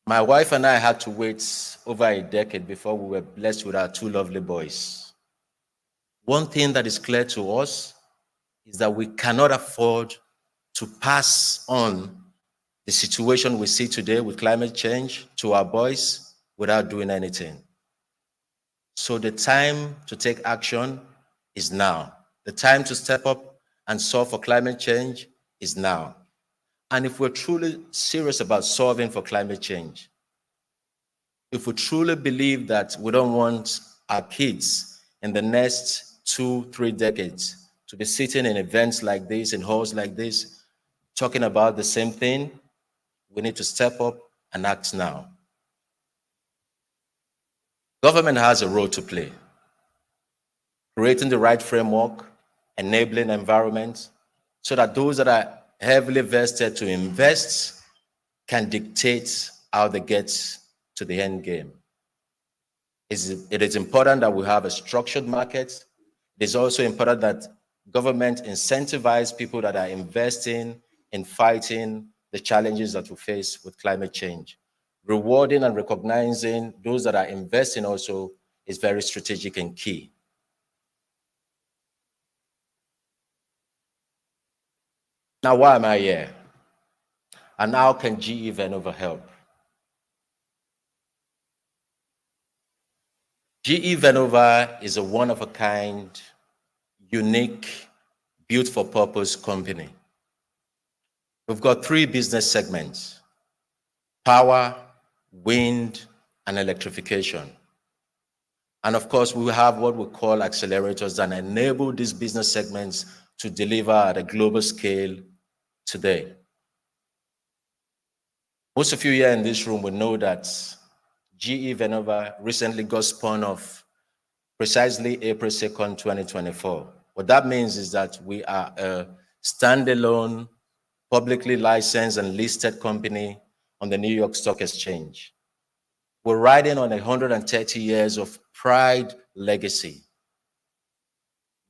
My wife and I had to wait over a decade before we were blessed with our 2 lovely boys. One thing that is clear to us is that we cannot afford to pass on the situation we see today with climate change to our boys without doing anything. So the time to take action is now. The time to step up and solve for climate change is now. And if we're truly serious about solving for climate change, if we truly believe that we don't want our kids in the next 2-3 decades to be sitting in events like this, in halls like this, talking about the same thing, we need to step up and act now. Government has a role to play, creating the right framework, enabling environment, so that those that are heavily vested to invest can dictate how they get to the end game. It is important that we have a structured market. It is also important that government incentivize people that are investing in fighting the challenges that we face with climate change. Rewarding and recognizing those that are investing also is very strategic and key. Now, why am I here? And how can GE Vernova help? GE Vernova is a one-of-a-kind, unique, built-for-purpose company. We've got 3 business segments: power, wind, and electrification. And of course, we have what we call accelerators that enable these business segments to deliver at a global scale today. Most of you here in this room will know that GE Vernova recently got spun off precisely April 2nd, 2024. What that means is that we are a standalone, publicly licensed and listed company on the New York Stock Exchange. We're riding on 130 years of pride legacy,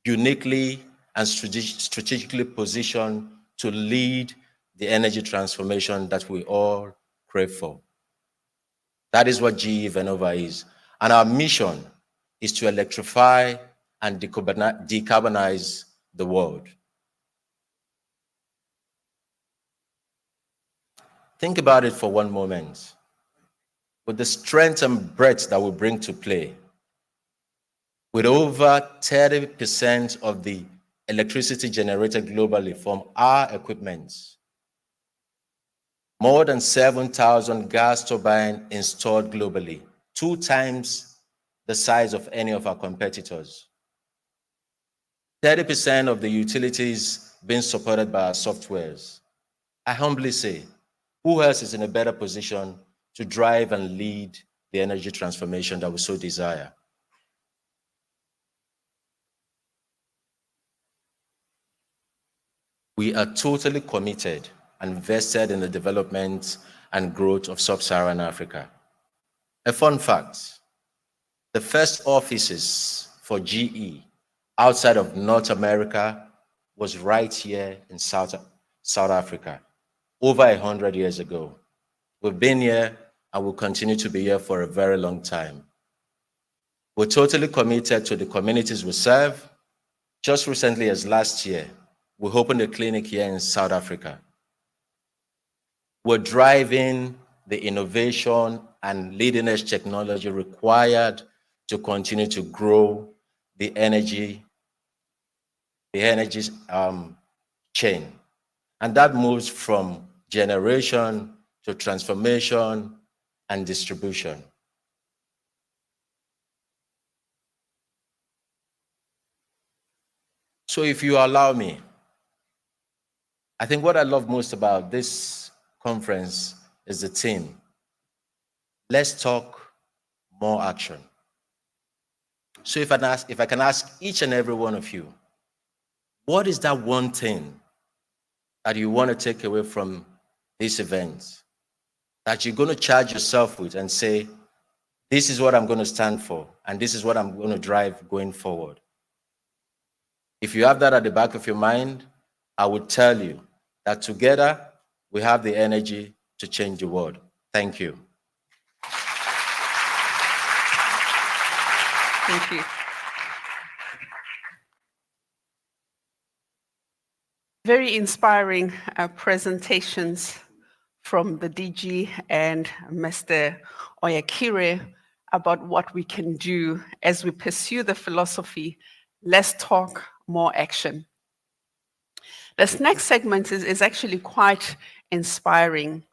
uniquely and strategically positioned to lead the energy transformation that we all crave for. That is what GE Vernova is. And our mission is to electrify and decarbonize the world. Think about it for one moment. With the strength and breadth that we bring to play, with over 30% of the electricity generated globally from our equipment, more than 7,000 gas turbines installed globally, 2 times the size of any of our competitors. 30% of the utilities being supported by our softwares. I humbly say, who else is in a better position to drive and lead the energy transformation that we so desire? We are totally committed and invested in the development and growth of sub-Saharan Africa. A fun fact, the first offices for GE outside of North America was right here in South Africa over 100 years ago. We've been here and will continue to be here for a very long time. We're totally committed to the communities we serve. Just recently as last year, we opened a clinic here in South Africa. We're driving the innovation and leading edge technology required to continue to grow the energy chain. And that moves from generation to transformation and distribution. So if you allow me, I think what I love most about this conference is the theme. Let's talk, more action. So if I can ask each and every one of you, what is that one thing that you want to take away from this event that you're going to charge yourself with and say, this is what I'm going to stand for, and this is what I'm going to drive going forward? If you have that at the back of your mind, I would tell you that together we have the energy to change the world. Thank you. Thank you. Very inspiring presentations from the DG and Mr. Oyakire about what we can do as we pursue the philosophy, less talk, more action. This next segment is actually quite inspiring.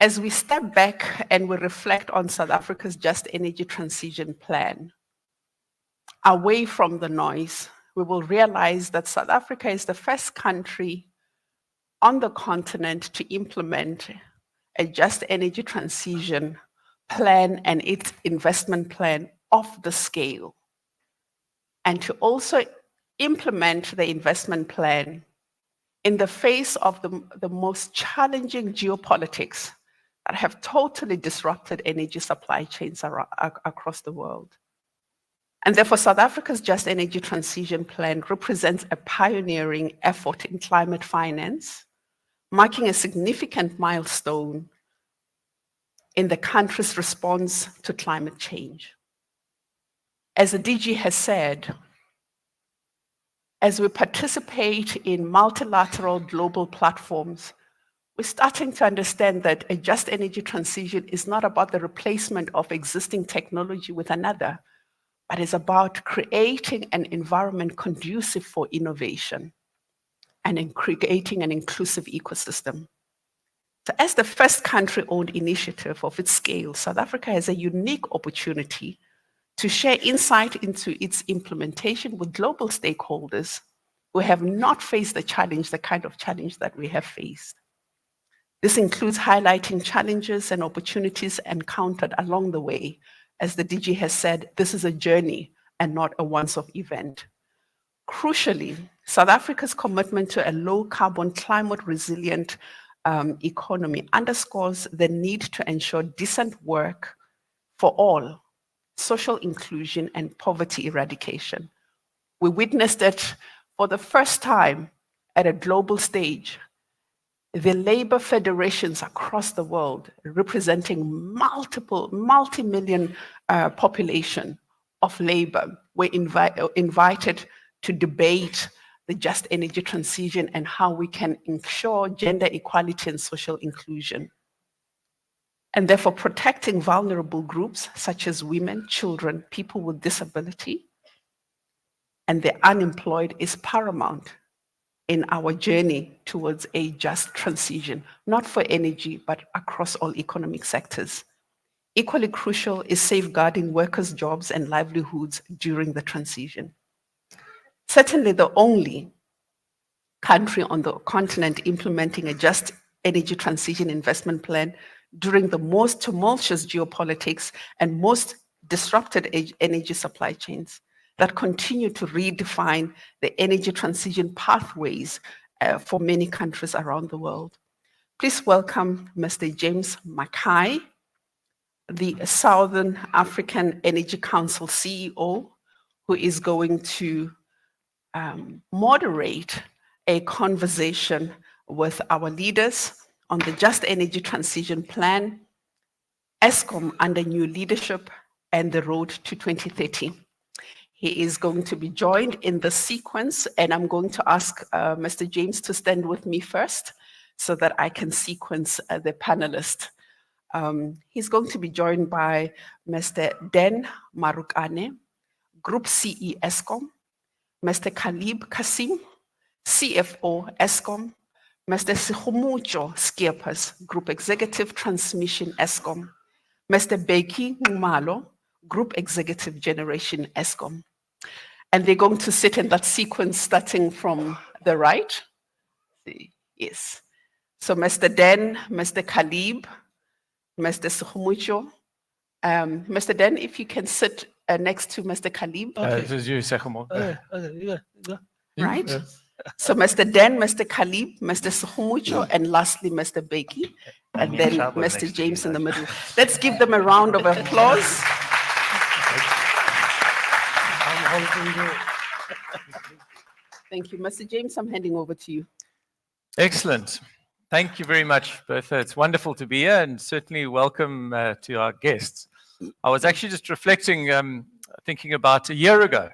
As we step back and we reflect on South Africa's just energy transition plan, away from the noise, we will realize that South Africa is the first country on the continent to implement a just energy transition plan and its investment plan of the scale, and to also implement the investment plan in the face of the most challenging geopolitics that have totally disrupted energy supply chains across the world. And therefore, South Africa's Just Energy Transition Plan represents a pioneering effort in climate finance, marking a significant milestone in the country's response to climate change. As the DG has said, as we participate in multilateral global platforms, we're starting to understand that a just energy transition is not about the replacement of existing technology with another, but it's about creating an environment conducive for innovation and in creating an inclusive ecosystem. So as the first country-owned initiative of its scale, South Africa has a unique opportunity to share insight into its implementation with global stakeholders who have not faced the kind of challenge that we have faced. This includes highlighting challenges and opportunities encountered along the way. As the DG has said, this is a journey and not a once-off event. Crucially, South Africa's commitment to a low-carbon, climate-resilient economy underscores the need to ensure decent work for all, social inclusion, and poverty eradication. We witnessed it for the first time at a global stage. The labor federations across the world, representing multi-million population of labor, were invited to debate the just energy transition and how we can ensure gender equality and social inclusion. And therefore, protecting vulnerable groups such as women, children, people with disability, and the unemployed is paramount in our journey towards a just transition, not for energy, but across all economic sectors. Equally crucial is safeguarding workers' jobs and livelihoods during the transition. Certainly the only country on the continent implementing a just energy transition investment plan during the most tumultuous geopolitics and most disrupted energy supply chains that continue to redefine the energy transition pathways for many countries around the world. Please welcome Mr. James Mackay, the Southern African Energy Council CEO, who is going to moderate a conversation with our leaders on the Just Energy Transition Plan, ESCOM under new leadership, and the road to 2030. He is going to be joined in the sequence, and I'm going to ask Mr. James to stand with me first so that I can sequence the panelists. He's going to be joined by Mr. Den Marukane, Group CE ESCOM, Mr. Khalib Kasim, CFO ESCOM, Mr. Sihumucho Skierpas, Group Executive Transmission ESCOM, Mr. Beki Ngumalo, Group Executive Generation ESCOM. And they're going to sit in that sequence starting from the right. Yes. So Mr. Den, Mr. Khalib, Mr. Sihumucho. Mr. Den, if you can sit next to Mr. Khalib. This is you, Sehamo. Right? So Mr. Den, Mr. Khalib, Mr. Sihumucho, and lastly, Mr. Beki, and then Mr. James in the middle. Let's give them a round of applause. Thank you. Mr. James, I'm handing over to you. Excellent. Thank you very much, Bertha. It's wonderful to be here, and certainly welcome to our guests. I was actually just reflecting, thinking about a year ago.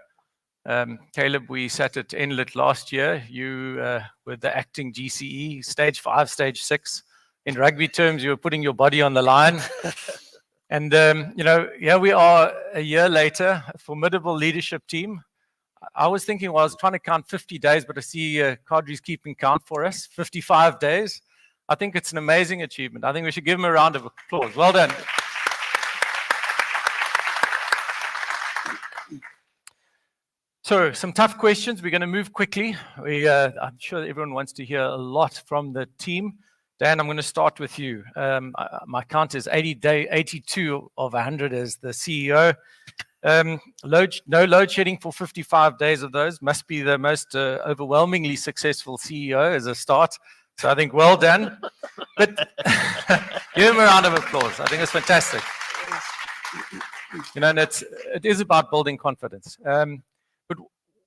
Caleb, we sat at Enlit last year. You were the acting GCE, stage 5, stage 6. In rugby terms, you were putting your body on the line. And, here we are a year later, a formidable leadership team. I was thinking, well, I was trying to count 50 days, but I see Kadri's keeping count for us, 55 days. I think it's an amazing achievement. I think we should give him a round of applause. Well done. So, some tough questions. We're going to move quickly. I'm sure everyone wants to hear a lot from the team. Dan, I'm going to start with you. My count is 82 of 100 as the CEO. No load shedding for 55 days of those. Must be the most overwhelmingly successful CEO as a start. So I think well done. But give him a round of applause. I think it's fantastic. And it is about building confidence. But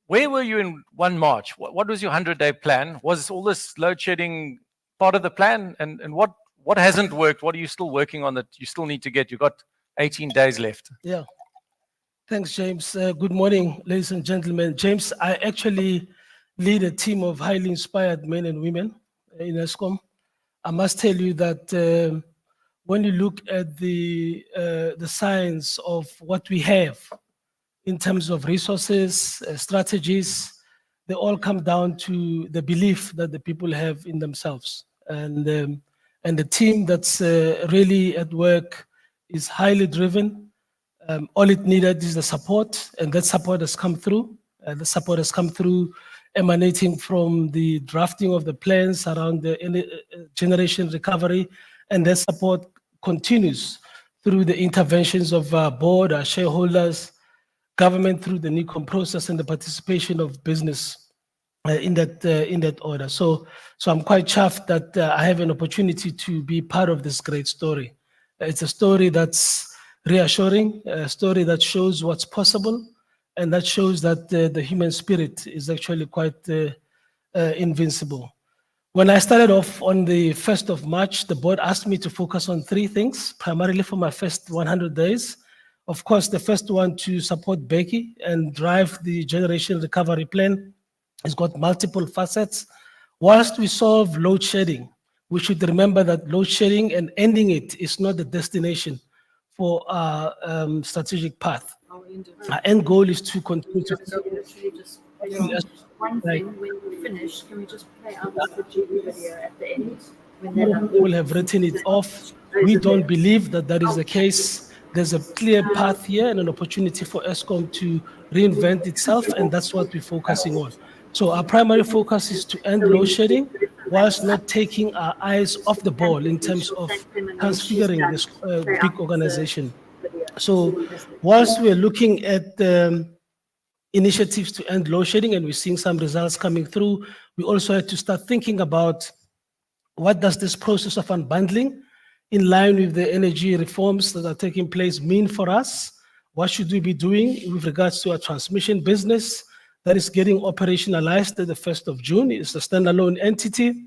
where were you in 1 March? What was your 100-day plan? Was all this load shedding part of the plan? And what hasn't worked? What are you still working on that you still need to get? You've got 18 days left. Yeah. Thanks, James. Good morning, ladies and gentlemen. James, I actually lead a team of highly inspired men and women in ESCOM. I must tell you that when you look at the science of what we have in terms of resources, strategies, they all come down to the belief that the people have in themselves. And the team that's really at work is highly driven. All it needed is the support, and that support has come through. The support has come through emanating from the drafting of the plans around the generation recovery, and that support continues through the interventions of our board, our shareholders, government through the NECOM process, and the participation of business in that order. So I'm quite chuffed that I have an opportunity to be part of this great story. It's a story that's reassuring, a story that shows what's possible, and that shows that the human spirit is actually quite invincible. When I started off on the 1st of March, the board asked me to focus on 3 things, primarily for my first 100 days. Of course, the first one, to support Beki and drive the generation recovery plan. It's got multiple facets. Whilst we solve load shedding, we should remember that load shedding and ending it is not the destination for our strategic path. Our end goal is to continue to... One thing, when we finish, can we just play our video at the end? People have written it off. We don't believe that that is the case. There's a clear path here and an opportunity for ESCOM to reinvent itself, and that's what we're focusing on. So our primary focus is to end load shedding whilst not taking our eyes off the ball in terms of transfiguring this big organization. So whilst we're looking at initiatives to end load shedding, and we're seeing some results coming through, we also had to start thinking about what does this process of unbundling in line with the energy reforms that are taking place mean for us? What should we be doing with regards to our transmission business that is getting operationalized at the 1st of June? It's a standalone entity.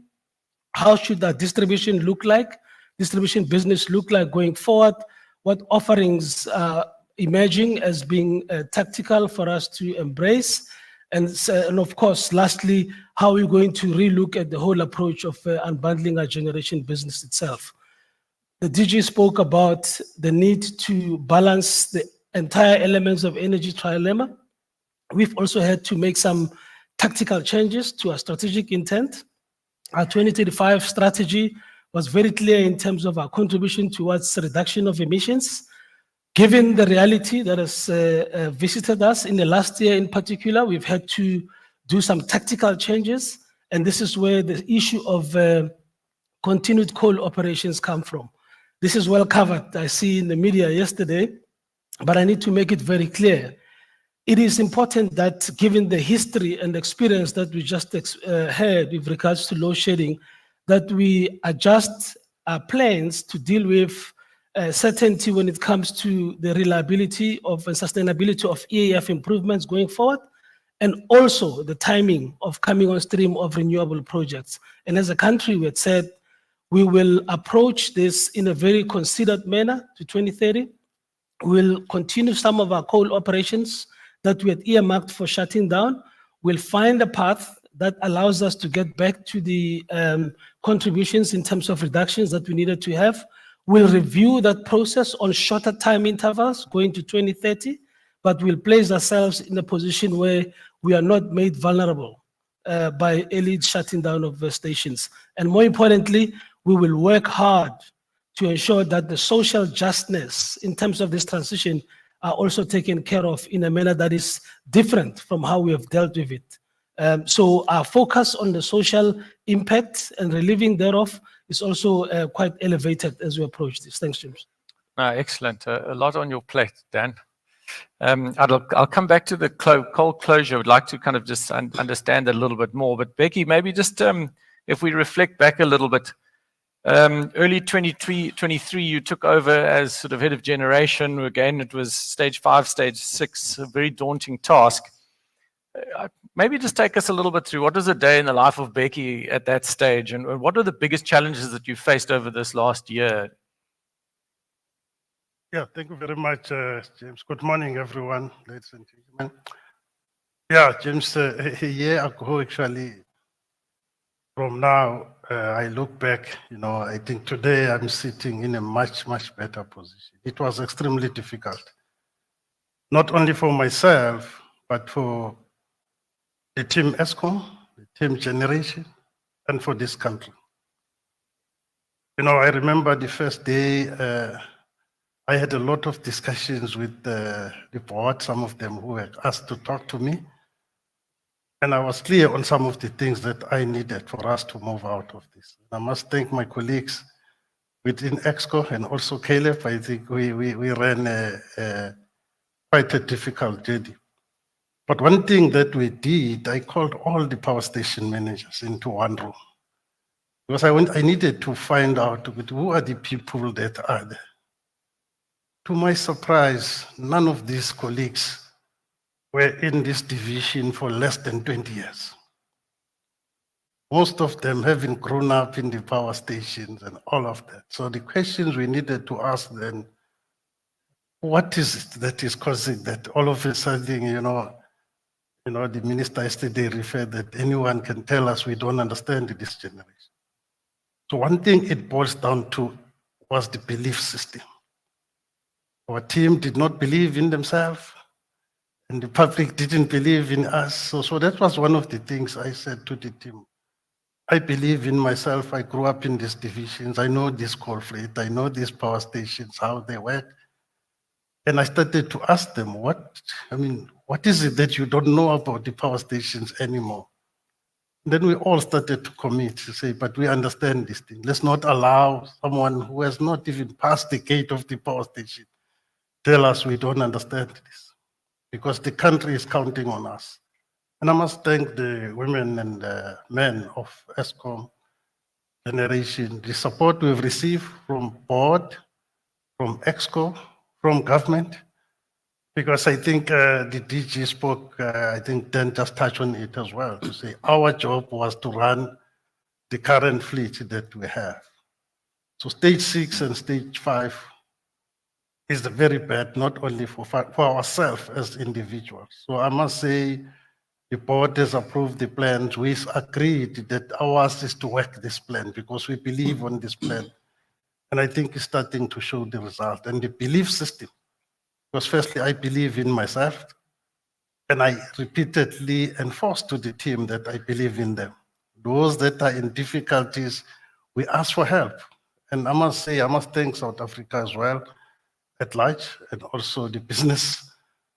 How should that distribution look like? Distribution business look like going forward? What offerings are emerging as being tactical for us to embrace? And of course, lastly, how are we going to relook at the whole approach of unbundling our generation business itself? The DG spoke about the need to balance the entire elements of energy trilemma. We've also had to make some tactical changes to our strategic intent. Our 2035 strategy was very clear in terms of our contribution towards reduction of emissions. Given the reality that has visited us in the last year in particular, we've had to do some tactical changes, and this is where the issue of continued coal operations come from. This is well covered, I see in the media yesterday, but I need to make it very clear. It is important that given the history and experience that we just had with regards to load shedding, that we adjust our plans to deal with certainty when it comes to the reliability of and sustainability of EAF improvements going forward, and also the timing of coming on stream of renewable projects. And as a country, we had said we will approach this in a very considered manner to 2030. We'll continue some of our coal operations that we had earmarked for shutting down. We'll find a path that allows us to get back to the contributions in terms of reductions that we needed to have. We'll review that process on shorter time intervals going to 2030, but we'll place ourselves in a position where we are not made vulnerable by early shutting down of the stations. And more importantly, we will work hard to ensure that the social justness in terms of this transition are also taken care of in a manner that is different from how we have dealt with it. So our focus on the social impact and relieving thereof is also quite elevated as we approach this. Thanks, James. Excellent. A lot on your plate, Dan. I'll come back to the coal closure. I would like to kind of just understand that a little bit more. But Becky, maybe just if we reflect back a little bit, early 23, you took over as sort of head of generation. Again, it was stage 5, stage 6, a very daunting task. Maybe just take us a little bit through what was a day in the life of Becky at that stage, and what are the biggest challenges that you faced over this last year? Yeah, thank you very much, James. Good morning, everyone, ladies and gentlemen. Yeah, James, a year ago, actually, from now, I look back, I think today I'm sitting in a much, much better position. It was extremely difficult, not only for myself, but for the team ESCOM, the team generation, and for this country. I remember the first day, I had a lot of discussions with the board, some of them who were asked to talk to me. And I was clear on some of the things that I needed for us to move out of this. I must thank my colleagues within EXCO and also Caleb. I think we ran quite a difficult journey. But one thing that we did, I called all the power station managers into one room. Because I needed to find out who are the people that are there. To my surprise, none of these colleagues were in this division for less than 20 years. Most of them having grown up in the power stations and all of that. So the questions we needed to ask then, what is it that is causing that? All of a sudden, the minister yesterday referred that anyone can tell us we don't understand this generation. So one thing it boils down to was the belief system. Our team did not believe in themselves, and the public didn't believe in us. So that was one of the things I said to the team. I believe in myself. I grew up in these divisions. I know this coal fleet. I know these power stations, how they work. And I started to ask them, what is it that you don't know about the power stations anymore? Then we all started to commit to say, but we understand this thing. Let's not allow someone who has not even passed the gate of the power station tell us we don't understand this, because the country is counting on us. And I must thank the women and men of ESCOM generation, the support we've received from board, from EXCO, from government. Because I think the DG spoke, I think Dan just touched on it as well, to say our job was to run the current fleet that we have. So stage 6 and stage 5 is very bad, not only for ourselves as individuals. So I must say, the board has approved the plans. We agreed that ours is to work this plan because we believe on this plan. And I think it's starting to show the result and the belief system. Because firstly, I believe in myself. And I repeatedly enforce to the team that I believe in them. Those that are in difficulties, we ask for help. And I must say, I must thank South Africa as well at large, and also the business.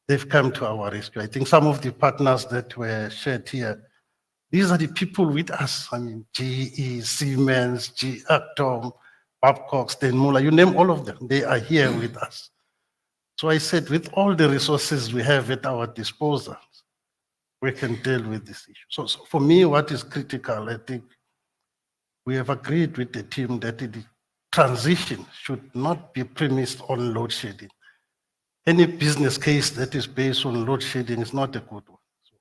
They've come to our rescue. I think some of the partners that were shared here, these are the people with us. I mean, GE, Siemens, Actom, Babcock, Steinmuller, you name all of them. They are here with us. So I said, with all the resources we have at our disposal, we can deal with this issue. So for me, what is critical, I think we have agreed with the team that the transition should not be premised on load shedding. Any business case that is based on load shedding is not a good one. So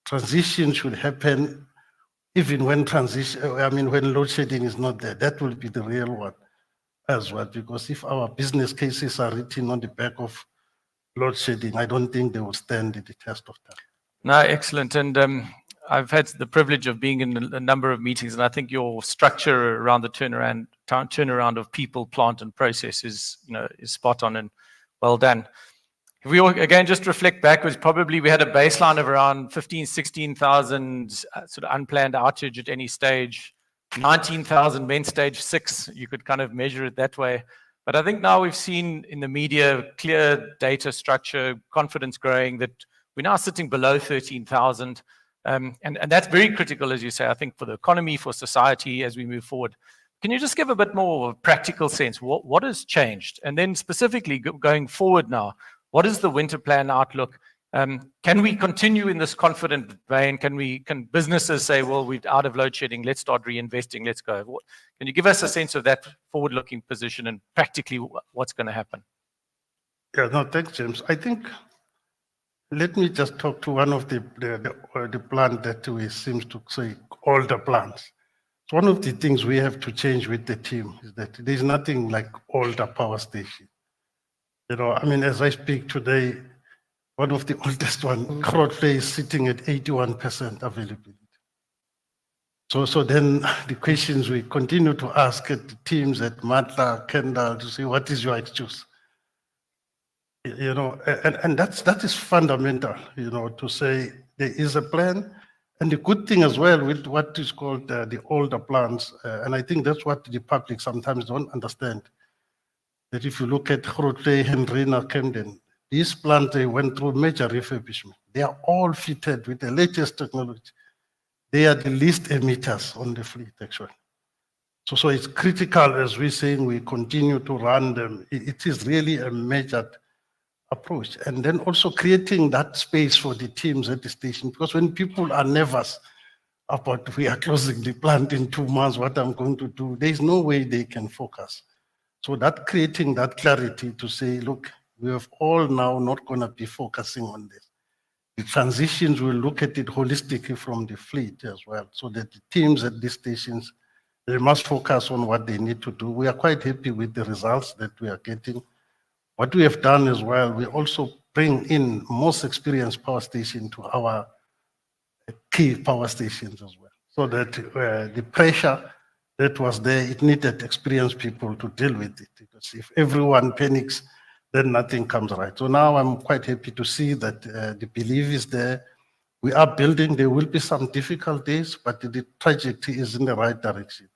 transition should happen even when when load shedding is not there. That will be the real one as well, because if our business cases are written on the back of load shedding, I don't think they will stand the test of time. No, excellent. And I've had the privilege of being in a number of meetings, and I think your structure around the turnaround of people, plant, and process is spot on and well done. If we all, again, just reflect backwards, probably we had a baseline of around 15, 16,000 sort of unplanned outage at any stage, 19,000 meant stage 6, you could kind of measure it that way. But I think now we've seen in the media clear data structure, confidence growing, that we're now sitting below 13,000. And that's very critical, as you say, I think, for the economy, for society as we move forward. Can you just give a bit more of a practical sense? What has changed? And then specifically going forward now, what is the winter plan outlook? Can we continue in this confident vein? Can businesses say, well, we're out of load shedding, let's start reinvesting, let's go? Can you give us a sense of that forward-looking position and practically what's going to happen? Yeah, no, thanks, James. I think, let me just talk to one of the plant that we seem to say older plants. So one of the things we have to change with the team is that there's nothing like older power station. As I speak today, one of the oldest one, Grootvlei, is sitting at 81% availability. So then the questions we continue to ask at the teams at Matla, Kendall, to say, what is your excuse? And that is fundamental, to say there is a plan. And the good thing as well with what is called the older plants, and I think that's what the public sometimes don't understand, that if you look at Grootvlei, Hendrina, Camden, these plants, they went through major refurbishment. They are all fitted with the latest technology. They are the least emitters on the fleet, actually. So it's critical, as we're saying, we continue to run them. It is really a measured approach. And then also creating that space for the teams at the station, because when people are nervous about we are closing the plant in 2 months, what I'm going to do, there's no way they can focus. So that creating that clarity to say, look, we have all now not going to be focusing on this. The transitions will look at it holistically from the fleet as well, so that the teams at these stations, they must focus on what they need to do. We are quite happy with the results that we are getting. What we have done as well, we also bring in most experienced power station to our key power stations as well, so that the pressure that was there, it needed experienced people to deal with it. Because if everyone panics, then nothing comes right. So now I'm quite happy to see that the belief is there. We are building, there will be some difficulties, but the trajectory is in the right direction.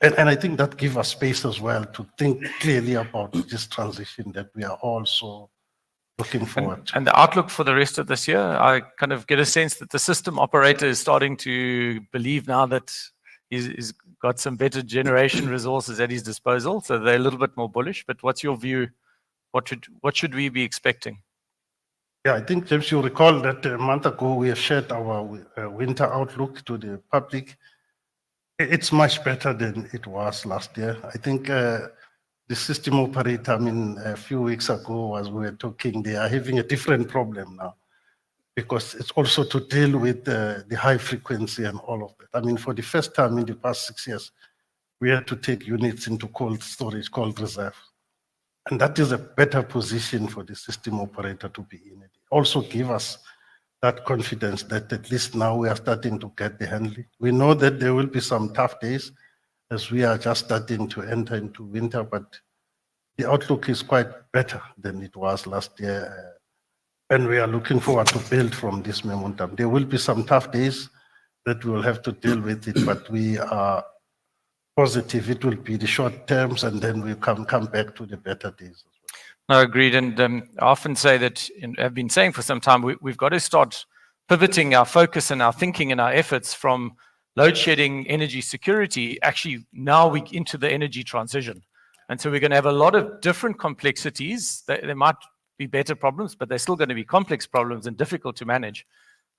And I think that gives us space as well to think clearly about this transition that we are also looking forward to. And the outlook for the rest of this year, I kind of get a sense that the system operator is starting to believe now that he's got some better generation resources at his disposal, so they're a little bit more bullish. But what's your view? What should we be expecting? Yeah, I think, James, you recall that a month ago we have shared our winter outlook to the public. It's much better than it was last year. I think the system operator, I mean, a few weeks ago as we were talking, they are having a different problem now because it's also to deal with the high frequency and all of that. I mean, for the first time in the past 6 years, we had to take units into cold storage, cold reserve. And that is a better position for the system operator to be in. It also give us that confidence that at least now we are starting to get the handling. We know that there will be some tough days as we are just starting to enter into winter, but the outlook is quite better than it was last year. And we are looking forward to build from this momentum. There will be some tough days that we will have to deal with it, but we are positive it will be the short terms and then we'll come back to the better days as well. No, agreed. And I often say that, and I've been saying for some time, we've got to start pivoting our focus and our thinking and our efforts from load shedding, energy security, actually now we into the energy transition. And so we're going to have a lot of different complexities. There might be better problems, but they're still going to be complex problems and difficult to manage.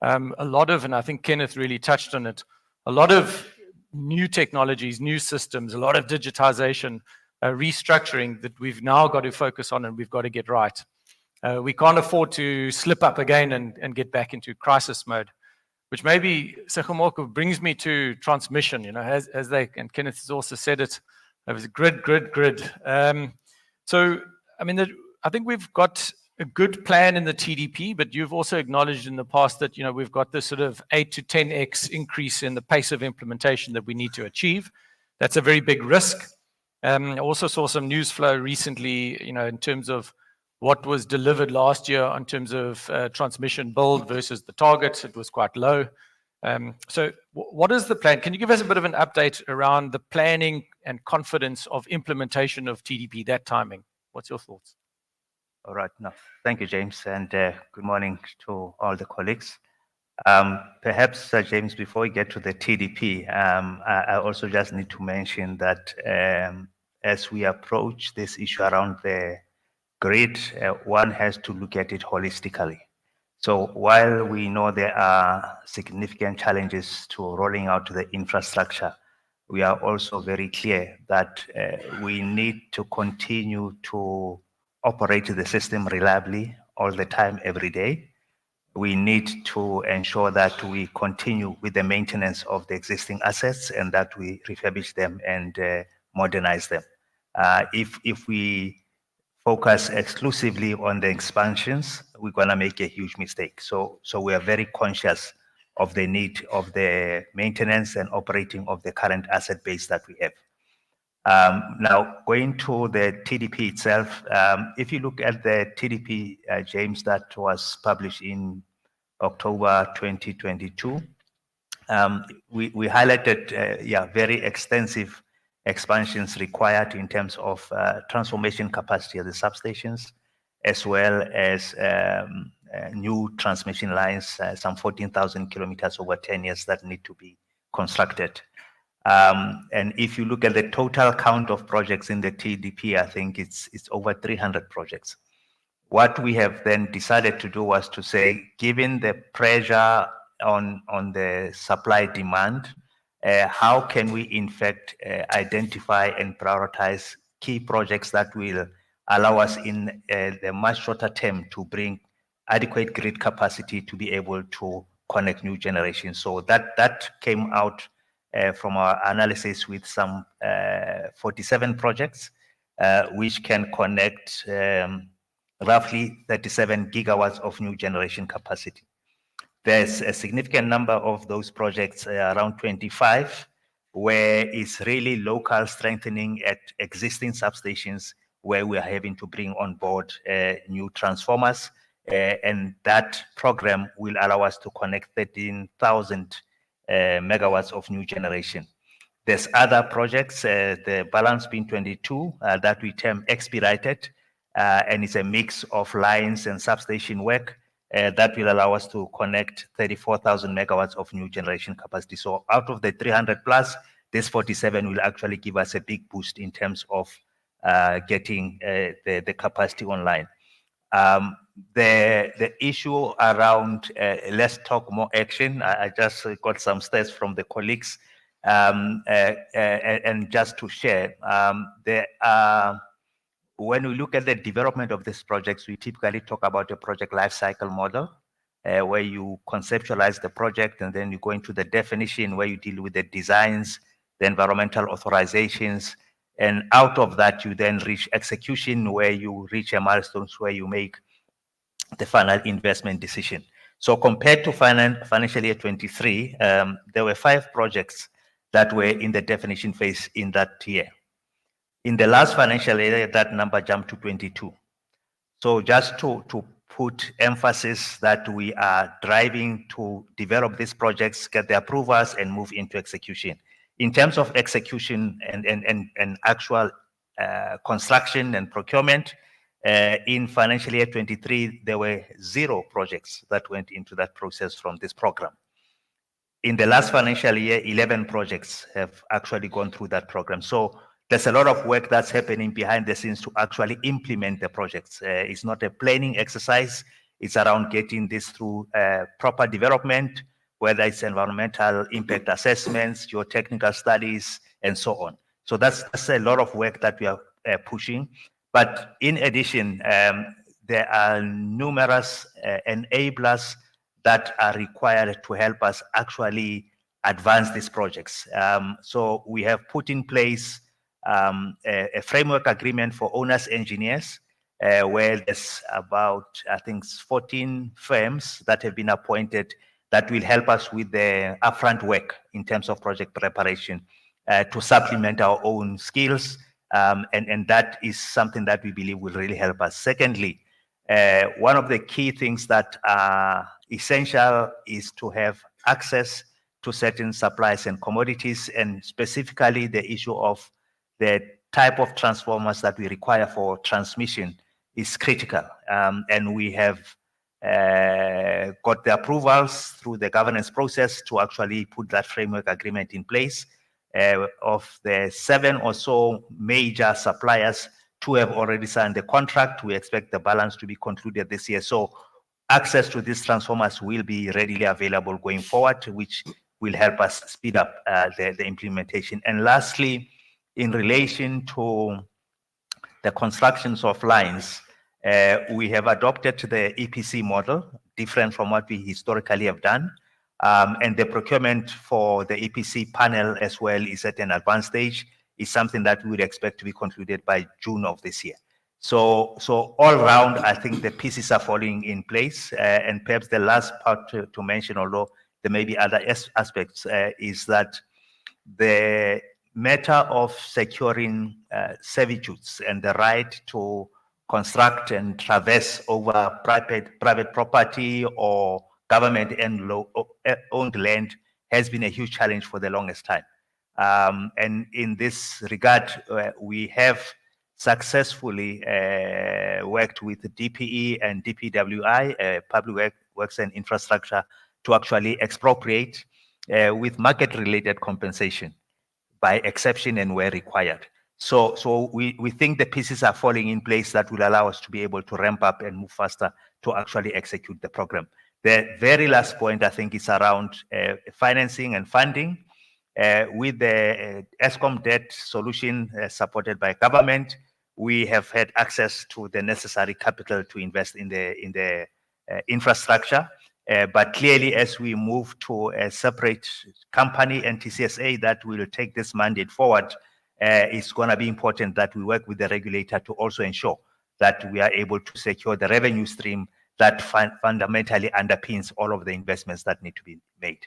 A lot of, and I think Kenneth really touched on it, a lot of new technologies, new systems, a lot of digitization, restructuring that we've now got to focus on and we've got to get right. We can't afford to slip up again and get back into crisis mode, which maybe, Sekhomoku, brings me to transmission, you know, as they, and Kenneth has also said it, it was grid. So, I mean, I think we've got a good plan in the TDP, but you've also acknowledged in the past that, you know, we've got this sort of 8 to 10x increase in the pace of implementation that we need to achieve. That's a very big risk. I also saw some news flow recently, you know, in terms of what was delivered last year in terms of transmission build versus the targets. It was quite low. So what is the plan? Can you give us a bit of an update around the planning and confidence of implementation of TDP, that timing? What's your thoughts? All right. No, thank you, James, and good morning to all the colleagues. Perhaps, James, before we get to the TDP, I also just need to mention that as we approach this issue around the grid, one has to look at it holistically. So while we know there are significant challenges to rolling out the infrastructure, we are also very clear that we need to continue to operate the system reliably all the time, every day. We need to ensure that we continue with the maintenance of the existing assets and that we refurbish them and modernize them. If we focus exclusively on the expansions, we're going to make a huge mistake. So we are very conscious of the need of the maintenance and operating of the current asset base that we have. Now, going to the TDP itself, if you look at the TDP, James, that was published in October 2022, we highlighted very extensive expansions required in terms of transformation capacity of the substations, as well as new transmission lines, some 14,000 kilometers over 10 years that need to be constructed. And if you look at the total count of projects in the TDP, I think it's over 300 projects. What we have then decided to do was to say, given the pressure on the supply demand, how can we in fact identify and prioritize key projects that will allow us in the much shorter term to bring adequate grid capacity to be able to connect new generations. So that came out from our analysis with some 47 projects, which can connect roughly 37 gigawatts of new generation capacity. There's a significant number of those projects, around 25, where it's really local strengthening at existing substations where we are having to bring on board new transformers. And that program will allow us to connect 13,000 megawatts of new generation. There's other projects, the balance being 22, that we term expedited, and it's a mix of lines and substation work that will allow us to connect 34,000 megawatts of new generation capacity. So out of the 300 plus, this 47 will actually give us a big boost in terms of getting the capacity online. The issue around let's talk more action, I just got some stats from the colleagues, and just to share, there are when we look at the development of these projects, we typically talk about a project lifecycle model, where you conceptualize the project and then you go into the definition where you deal with the designs, the environmental authorizations, and out of that you then reach execution where you reach a milestones where you make the final investment decision. So compared to financial year 23, there were 5 projects that were in the definition phase in that year. In the last financial year, that number jumped to 22. So just to put emphasis that we are driving to develop these projects, get the approvals, and move into execution. In terms of execution and actual construction and procurement, in financial year 23, there were 0 projects that went into that process from this program. In the last financial year, 11 projects have actually gone through that program. So there's a lot of work that's happening behind the scenes to actually implement the projects. It's not a planning exercise. It's around getting this through proper development, whether it's environmental impact assessments, geotechnical studies, and so on. So that's a lot of work that we are pushing. But in addition, there are numerous enablers that are required to help us actually advance these projects. So we have put in place a framework agreement for owners engineers, where there's about, I think, 14 firms that have been appointed that will help us with the upfront work in terms of project preparation to supplement our own skills. And that is something that we believe will really help us. Secondly, one of the key things that are essential is to have access to certain supplies and commodities, and specifically the issue of the type of transformers that we require for transmission is critical. And we have got the approvals through the governance process to actually put that framework agreement in place. Of the 7 or so major suppliers, 2 have already signed the contract. We expect the balance to be concluded this year. So access to these transformers will be readily available going forward, which will help us speed up the implementation. And lastly, in relation to the constructions of lines, we have adopted the EPC model, different from what we historically have done. And the procurement for the EPC panel as well is at an advanced stage. Is something that we would expect to be concluded by June of this year. So all around, I think the pieces are falling in place. And perhaps the last part to mention, although there may be other aspects, is that the matter of securing servitudes and the right to construct and traverse over private property or government and owned land has been a huge challenge for the longest time. And in this regard, we have successfully worked with the DPE and DPWI, Public Works and Infrastructure, to actually expropriate with market-related compensation by exception and where required. So we think the pieces are falling in place that will allow us to be able to ramp up and move faster to actually execute the program. The very last point, I think, is around financing and funding. With the ESCOM debt solution supported by government, we have had access to the necessary capital to invest in the infrastructure. But clearly, as we move to a separate company, NTCSA, that will take this mandate forward, it's going to be important that we work with the regulator to also ensure that we are able to secure the revenue stream that fundamentally underpins all of the investments that need to be made.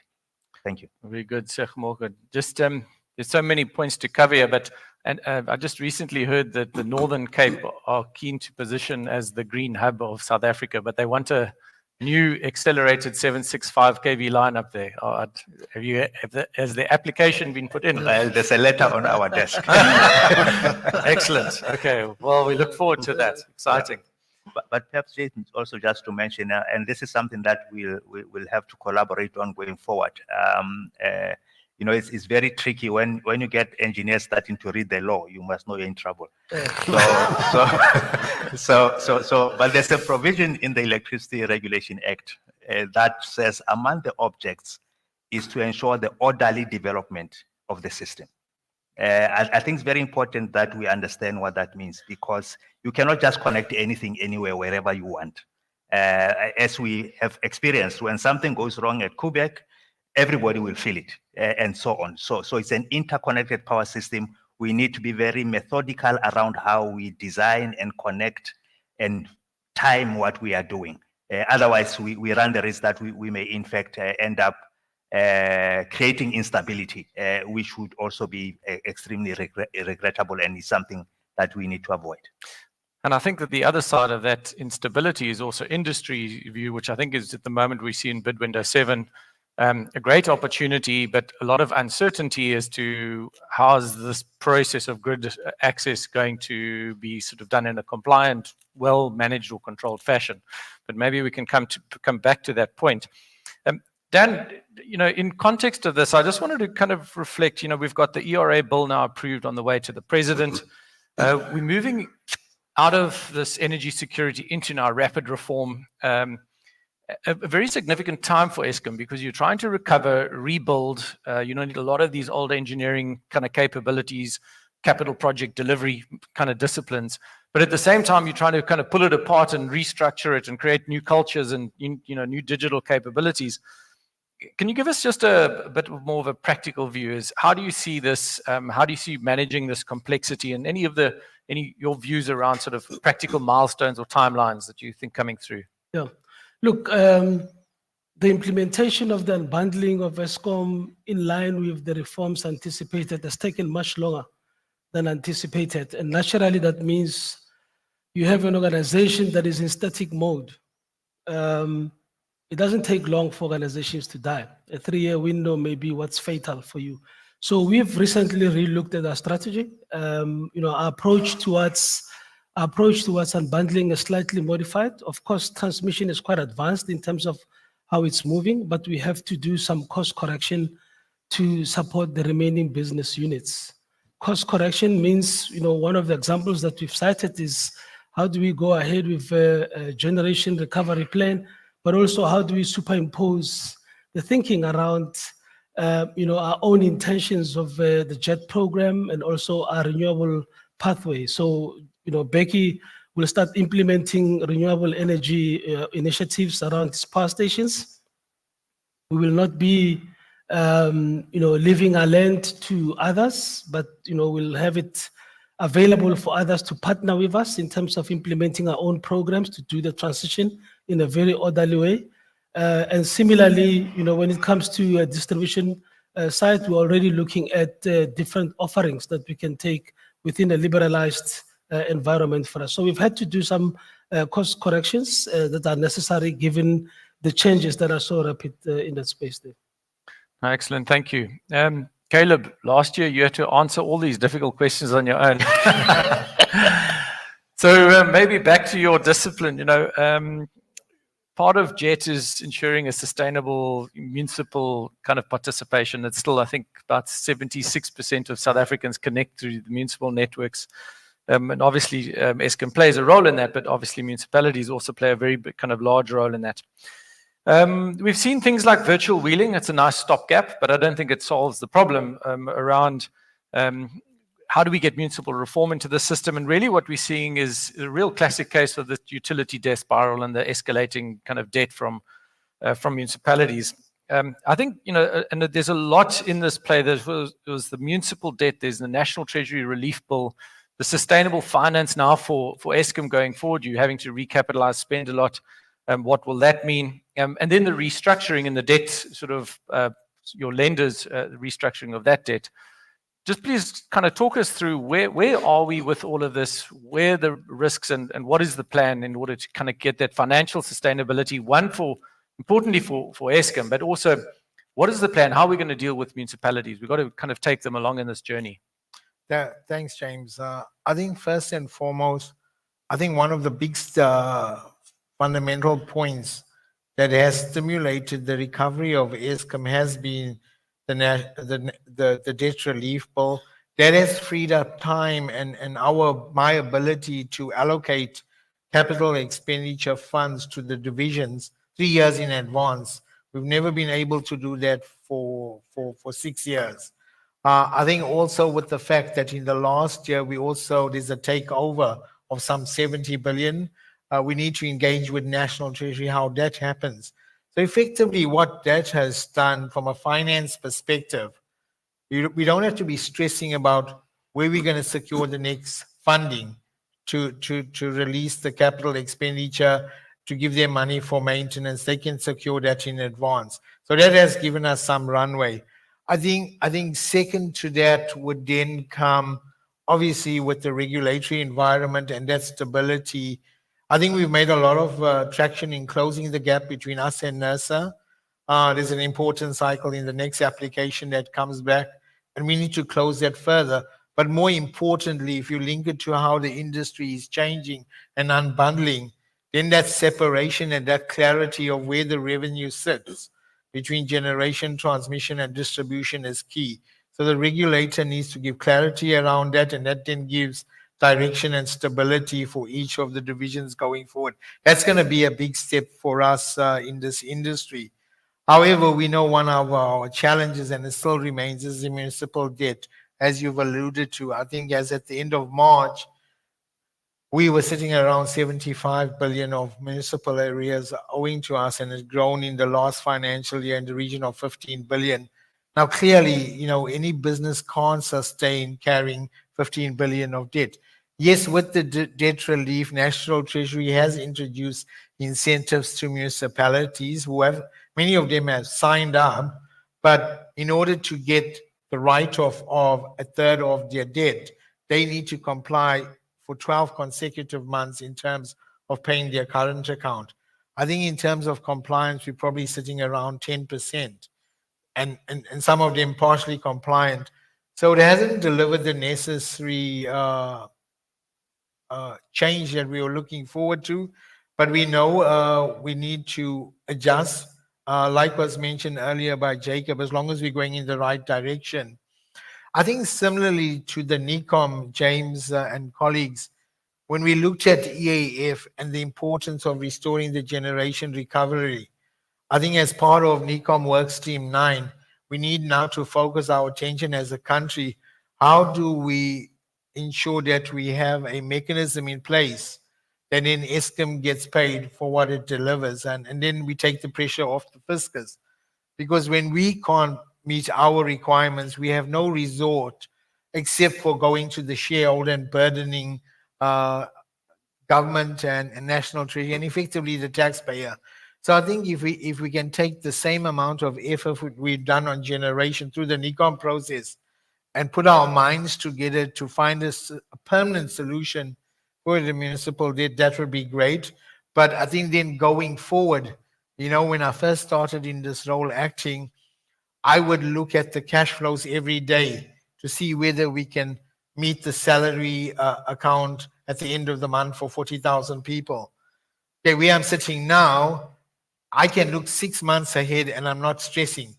Thank you. Very good, Sheikh Morgan. Just there's so many points to cover here, but I just recently heard that the Northern Cape are keen to position as the green hub of South Africa, but they want a new accelerated 765 kV line up there. Has the application been put in? Well, there's a letter on our desk. Excellent. Okay. Well, we look forward to that. Exciting. But perhaps Jason, also just to mention, and this is something that we'll have to collaborate on going forward. You know, it's very tricky when you get engineers starting to read the law. You must know you're in trouble. But there's a provision in the Electricity Regulation Act that says among the objects is to ensure the orderly development of the system. I think it's very important that we understand what that means, because you cannot just connect anything anywhere, wherever you want. As we have experienced, when something goes wrong at Quebec, everybody will feel it, and so on. So it's an interconnected power system. We need to be very methodical around how we design and connect and time what we are doing. Otherwise, we run the risk that we may, in fact, end up creating instability, which would also be extremely regrettable, and is something that we need to avoid. And I think that the other side of that instability is also industry view, which I think is at the moment we see in bid window 7, a great opportunity, but a lot of uncertainty as to how is this process of grid access going to be sort of done in a compliant, well managed or controlled fashion. But maybe we can come back to that point. Dan, in context of this, I just wanted to kind of reflect, we've got the ERA bill now approved on the way to the president. We're moving out of this energy security into now rapid reform, a very significant time for Eskom, because you're trying to recover, rebuild. You need a lot of these old engineering kind of capabilities, capital project delivery kind of disciplines. But at the same time, you're trying to kind of pull it apart and restructure it and create new cultures and new digital capabilities. Can you give us just a bit more of a practical view? Is how do you see this? How do you see managing this complexity, and any your views around sort of practical milestones or timelines that you think coming through? Yeah. Look, the implementation of the unbundling of Eskom in line with the reforms anticipated has taken much longer than anticipated. And naturally, that means you have an organization that is in static mode. It doesn't take long for organizations to die. A 3-year window may be what's fatal for you. So we've recently re-looked at our strategy. Our approach towards unbundling is slightly modified. Of course, transmission is quite advanced in terms of how it's moving, but we have to do some cost correction to support the remaining business units. Cost correction means, one of the examples that we've cited is how do we go ahead with a generation recovery plan, but also how do we superimpose the thinking around our own intentions of the JET program and also our renewable pathway. So, Becky will start implementing renewable energy initiatives around these power stations. We will not be, leaving our land to others, but, we'll have it available for others to partner with us in terms of implementing our own programs to do the transition in a very orderly way. And similarly, when it comes to a distribution side, we're already looking at different offerings that we can take within a liberalized environment for us. So we've had to do some cost corrections that are necessary given the changes that are so rapid in that space there. Excellent, thank you. Caleb, last year you had to answer all these difficult questions on your own. So maybe back to your discipline, part of JET is ensuring a sustainable municipal kind of participation. It's still, I think, about 76% of South Africans connect through the municipal networks. And obviously, Eskom plays a role in that, but obviously municipalities also play a very big, kind of large role in that. We've seen things like virtual wheeling. It's a nice stopgap, but I don't think it solves the problem around how do we get municipal reform into the system. And really what we're seeing is a real classic case of the utility debt spiral and the escalating kind of debt from municipalities. I think, and there's a lot in this play. There was the municipal debt, there's the National Treasury Relief Bill, the sustainable finance now for Eskom going forward. You're having to recapitalize, spend a lot. What will that mean? And then the restructuring and the debt, sort of your lenders, restructuring of that debt. Just please kind of talk us through where are we with all of this? Where are the risks and what is the plan in order to kind of get that financial sustainability, one importantly for Eskom, but also what is the plan? How are we going to deal with municipalities? We've got to kind of take them along in this journey. Thanks, James. I think first and foremost, I think one of the big fundamental points that has stimulated the recovery of Eskom has been the debt relief bill. That has freed up time and my ability to allocate capital expenditure funds to the divisions 3 years in advance. We've never been able to do that for 6 years. I think also with the fact that in the last year, there's a takeover of some 70 billion. We need to engage with National Treasury, how that happens. So effectively what that has done from a finance perspective, we don't have to be stressing about where we're going to secure the next funding to release the capital expenditure, to give them money for maintenance. They can secure that in advance. So that has given us some runway. I think second to that would then come, obviously, with the regulatory environment and that stability. I think we've made a lot of traction in closing the gap between us and NERSA. There's an important cycle in the next application that comes back, and we need to close that further. But more importantly, if you link it to how the industry is changing and unbundling, then that separation and that clarity of where the revenue sits between generation, transmission, and distribution is key. So the regulator needs to give clarity around that, and that then gives direction and stability for each of the divisions going forward. That's going to be a big step for us in this industry. However, we know one of our challenges, and it still remains, is the municipal debt, as you've alluded to. I think as at the end of March, we were sitting around 75 billion of municipal arrears owing to us, and it's grown in the last financial year in the region of 15 billion. Now, clearly, any business can't sustain carrying 15 billion of debt. Yes, with the debt relief, National Treasury has introduced incentives to municipalities many of them have signed up, but in order to get the write-off of a third of their debt, they need to comply for 12 consecutive months in terms of paying their current account. I think in terms of compliance, we're probably sitting around 10%, and some of them partially compliant. So it hasn't delivered the necessary change that we were looking forward to, but we know we need to adjust, like was mentioned earlier by Jacob, as long as we're going in the right direction. I think similarly to the NECOM, James and colleagues, when we looked at EAF and the importance of restoring the generation recovery, I think as part of NECOM Workstream 9, we need now to focus our attention as a country. How do we ensure that we have a mechanism in place that then Eskom gets paid for what it delivers, and then we take the pressure off the fiscus? Because when we can't meet our requirements, we have no resort except for going to the shareholder and burdening government and National Treasury and effectively the taxpayer. So I think if we can take the same amount of effort we've done on generation through the NECOM process and put our minds together to find a permanent solution for the municipal debt, that would be great. But I think then going forward, when I first started in this role acting, I would look at the cash flows every day to see whether we can meet the salary account at the end of the month for 40,000 people. Okay, where I'm sitting now, I can look 6 months ahead and I'm not stressing.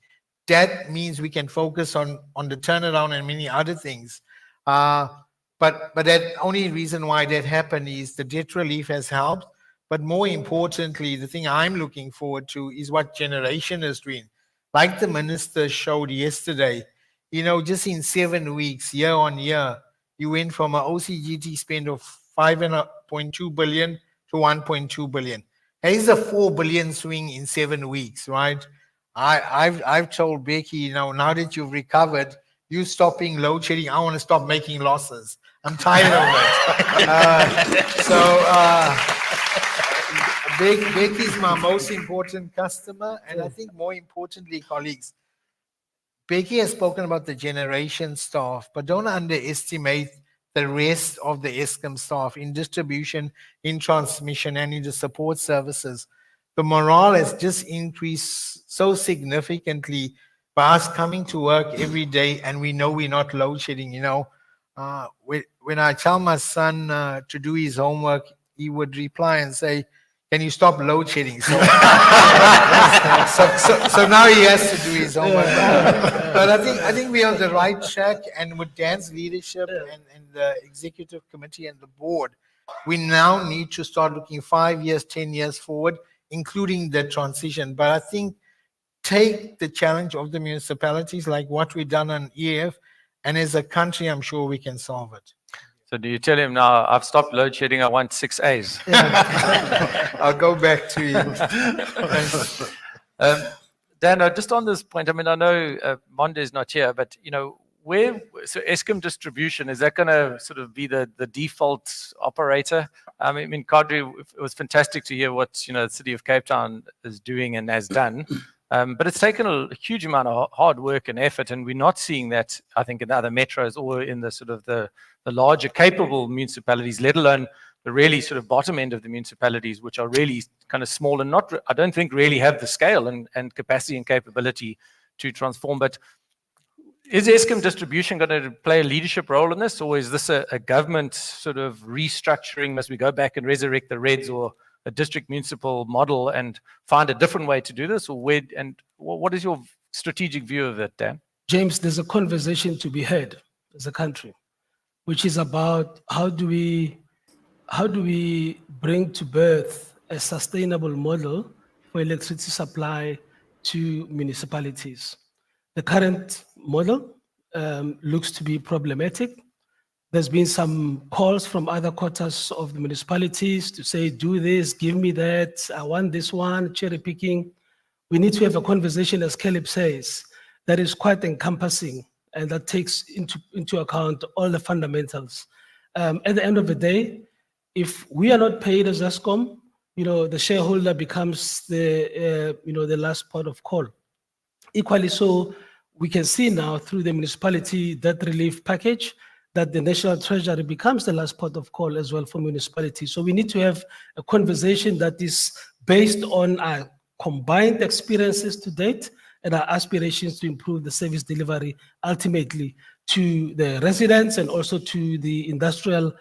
That means we can focus on the turnaround and many other things. But that only reason why that happened is the debt relief has helped. But more importantly, the thing I'm looking forward to is what generation is doing. Like the minister showed yesterday, just in 7 weeks, year on year, you went from an OCGT spend of 5.2 billion to 1.2 billion. That is a 4 billion swing in 7 weeks, right? I've told Becky, now that you've recovered, you stopping load shedding, I want to stop making losses. I'm tired of it. Becky's my most important customer, and I think more importantly, colleagues, Becky has spoken about the generation staff, but don't underestimate the rest of the Eskom staff in distribution, in transmission, and in the support services. The morale has just increased so significantly by us coming to work every day, and we know we're not load shedding. When I tell my son to do his homework, he would reply and say, "Can you stop load shedding?" So, so now he has to do his homework. But I think we are on the right track, and with Dan's leadership and the executive committee and the board, we now need to start looking 5 years, 10 years forward, including the transition. But I think take the challenge of the municipalities, like what we've done on EF, And as a country, I'm sure we can solve it. So do you tell him now, I've stopped load shedding, I want 6 A's? I'll go back to you. Dan, just on this point, I mean, I know Monde is not here, but so Eskom distribution, is that going to sort of be the default operator? I mean, Kadri, it was fantastic to hear what the City of Cape Town is doing and has done. But it's taken a huge amount of hard work and effort, and we're not seeing that, I think, in other metros or in the sort of the larger capable municipalities, let alone the really sort of bottom end of the municipalities, which are really kind of small and not, I don't think, really have the scale and capacity and capability to transform. But is Eskom distribution going to play a leadership role in this, or is this a government sort of restructuring? Must we go back and resurrect the Reds or a district municipal model and find a different way to do this? Or what is your strategic view of it, Dan? James, there's a conversation to be had as a country, which is about how do we bring to birth a sustainable model for electricity supply to municipalities. The current model looks to be problematic. There's been some calls from other quarters of the municipalities to say, do this, give me that, I want this one, cherry picking. We need to have a conversation, as Caleb says, that is quite encompassing and that takes into account all the fundamentals. At the end of the day, if we are not paid as Eskom, the shareholder becomes the last port of call. Equally so, we can see now through the municipality debt relief package that the National Treasury becomes the last port of call as well for municipalities. So we need to have a conversation that is based on our combined experiences to date and our aspirations to improve the service delivery ultimately to the residents and also to the industrial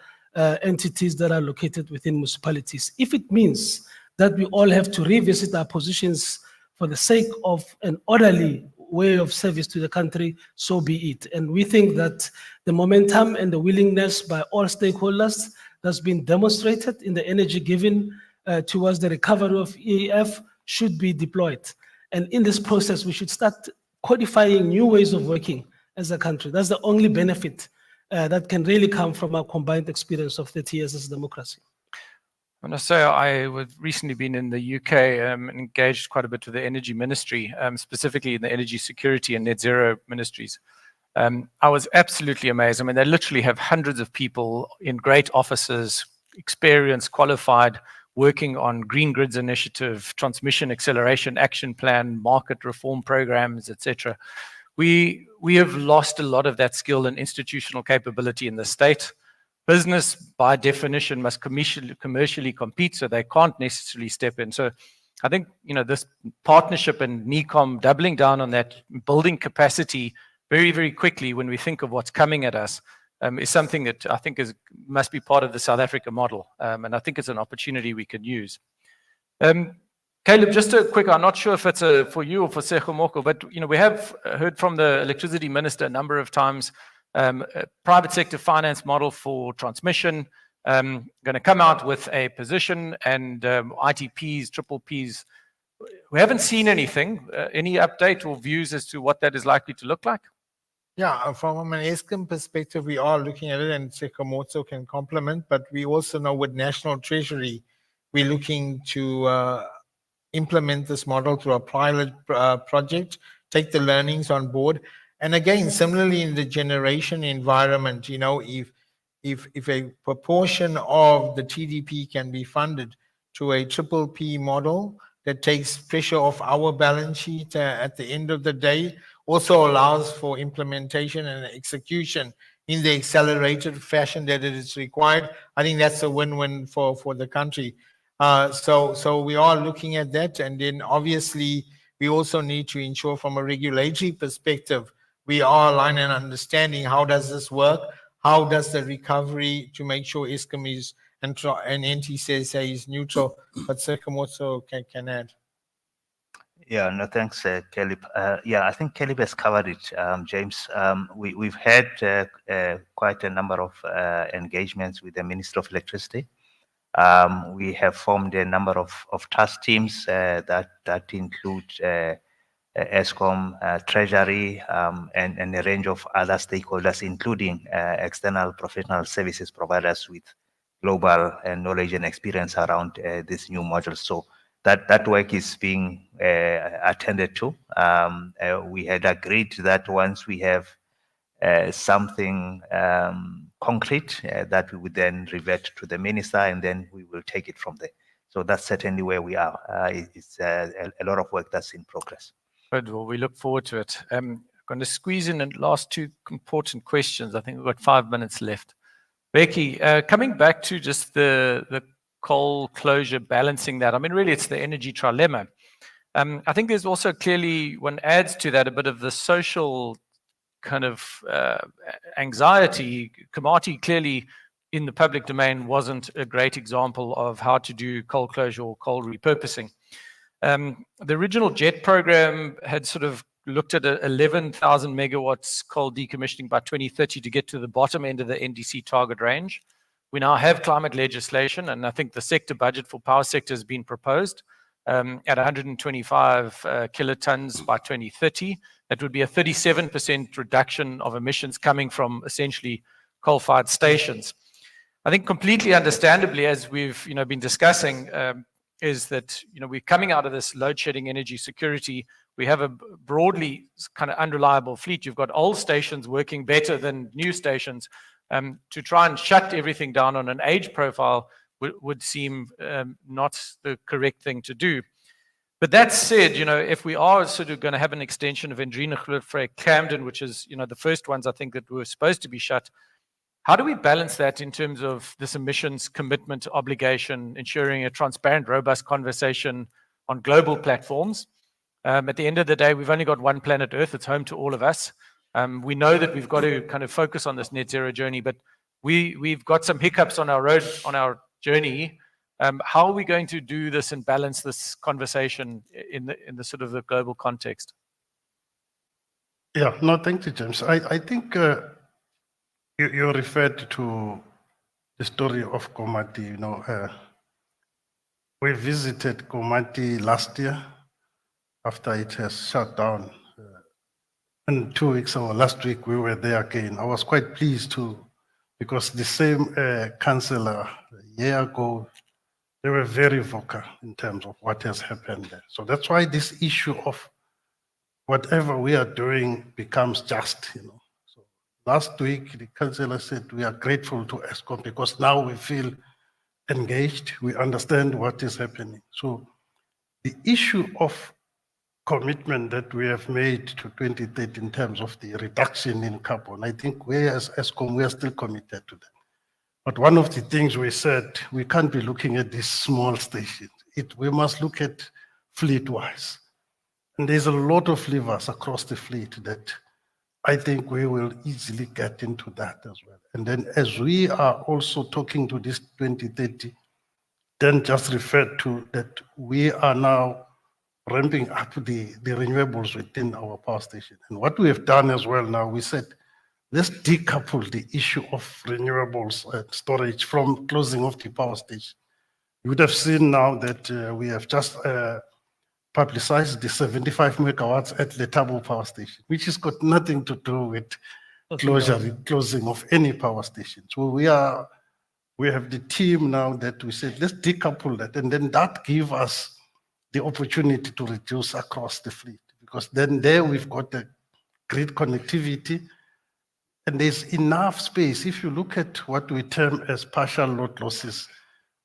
entities that are located within municipalities. If it means that we all have to revisit our positions for the sake of an orderly way of service to the country, so be it. And we think that the momentum and the willingness by all stakeholders that's been demonstrated in the energy given towards the recovery of EAF should be deployed. And in this process, we should start codifying new ways of working as a country. That's the only benefit that can really come from our combined experience of 30 years as a democracy. I want to say I've recently been in the UK and engaged quite a bit with the energy ministry, specifically in the energy security and net zero ministries. I was absolutely amazed. I mean, they literally have hundreds of people in great offices, experienced, qualified, working on green grids initiative, transmission acceleration action plan, market reform programs, etc. We have lost a lot of that skill and institutional capability in the state. Business, by definition, must commercially compete, so they can't necessarily step in. So I think, this partnership and NECOM doubling down on that, building capacity very, very quickly when we think of what's coming at us, is something that I think must be part of the South Africa model. And I think it's an opportunity we can use. Caleb, just a quick, I'm not sure if it's for you or for Sekgomoko, but we have heard from the electricity minister a number of times, private sector finance model for transmission, going to come out with a position, and ITPs, triple Ps. We haven't seen anything. Any update or views as to what that is likely to look like? Yeah, from an Eskom perspective, we are looking at it, and Sekgomotso can complement, but we also know with National Treasury, we're looking to implement this model through a pilot project, take the learnings on board. And again, similarly in the generation environment, if a proportion of the TDP can be funded to a triple P model that takes pressure off our balance sheet at the end of the day, also allows for implementation and execution in the accelerated fashion that it is required, I think that's a win-win for the country. So we are looking at that, and then obviously we also need to ensure from a regulatory perspective we are aligned and understanding how does this work, how does the recovery to make sure Eskom is and NTCSA is neutral, but Sekgomotso can add. Yeah, no, thanks, Caleb. I think Caleb has covered it, James. We've had quite a number of engagements with the Minister of Electricity. We have formed a number of task teams that include Eskom, Treasury, and a range of other stakeholders, including external professional services providers with global knowledge and experience around these new modules. So that work is being attended to. We had agreed that once we have something concrete that we would then revert to the minister, and then we will take it from there. So that's certainly where we are. It's a lot of work that's in progress. Good. Well, we look forward to it. I'm going to squeeze in the last two important questions. I think we've got 5 minutes left. Becky, coming back to just the coal closure, balancing that. I mean, really, it's the energy trilemma. I think there's also clearly, one adds to that a bit of the social kind of anxiety. Komati clearly in the public domain wasn't a great example of how to do coal closure or coal repurposing. The original JET program had sort of looked at 11,000 megawatts coal decommissioning by 2030 to get to the bottom end of the NDC target range. We now have climate legislation, and I think the sector budget for power sector has been proposed at 125 kilotons by 2030. That would be a 37% reduction of emissions coming from essentially coal-fired stations. I think completely understandably, as we've been discussing, is that we're coming out of this load shedding energy security. We have a broadly kind of unreliable fleet. You've got old stations working better than new stations. To try and shut everything down on an age profile would seem not the correct thing to do. But that said, if we are sort of going to have an extension of Endrina Camden, which is the first ones I think that were supposed to be shut, how do we balance that in terms of this emissions commitment obligation, ensuring a transparent, robust conversation on global platforms? At the end of the day, we've only got one planet Earth. It's home to all of us. We know that we've got to kind of focus on this net zero journey, but we've got some hiccups on our road, on our journey. How are we going to do this and balance this conversation in the sort of the global context? Yeah, no, thank you, James. I think you referred to the story of Komati. We visited Komati last year after it has shut down. And 2 weeks or last week, we were there again. I was quite pleased too, because the same councillor a year ago, they were very vocal in terms of what has happened there. So that's why this issue of whatever we are doing becomes just, So last week, the councillor said, we are grateful to Eskom because now we feel engaged. We understand what is happening. So the issue of commitment that we have made to 2030 in terms of the reduction in carbon, I think we as Eskom, we are still committed to that. But one of the things we said, we can't be looking at these small stations. We must look at fleet-wise. And there's a lot of levers across the fleet that I think we will easily get into that as well. And then as we are also talking to this 2030, then just referred to that we are now ramping up the renewables within our power station. And what we have done as well now, we said, let's decouple the issue of renewables and storage from closing of the power station. You would have seen now that we have just publicized the 75 megawatts at Letabo Power Station, which has got nothing to do with closing of any power station. So we have the team now that we said, let's decouple that. And then that gives us the opportunity to reduce across the fleet, because then there we've got the grid connectivity and there's enough space. If you look at what we term as partial load losses,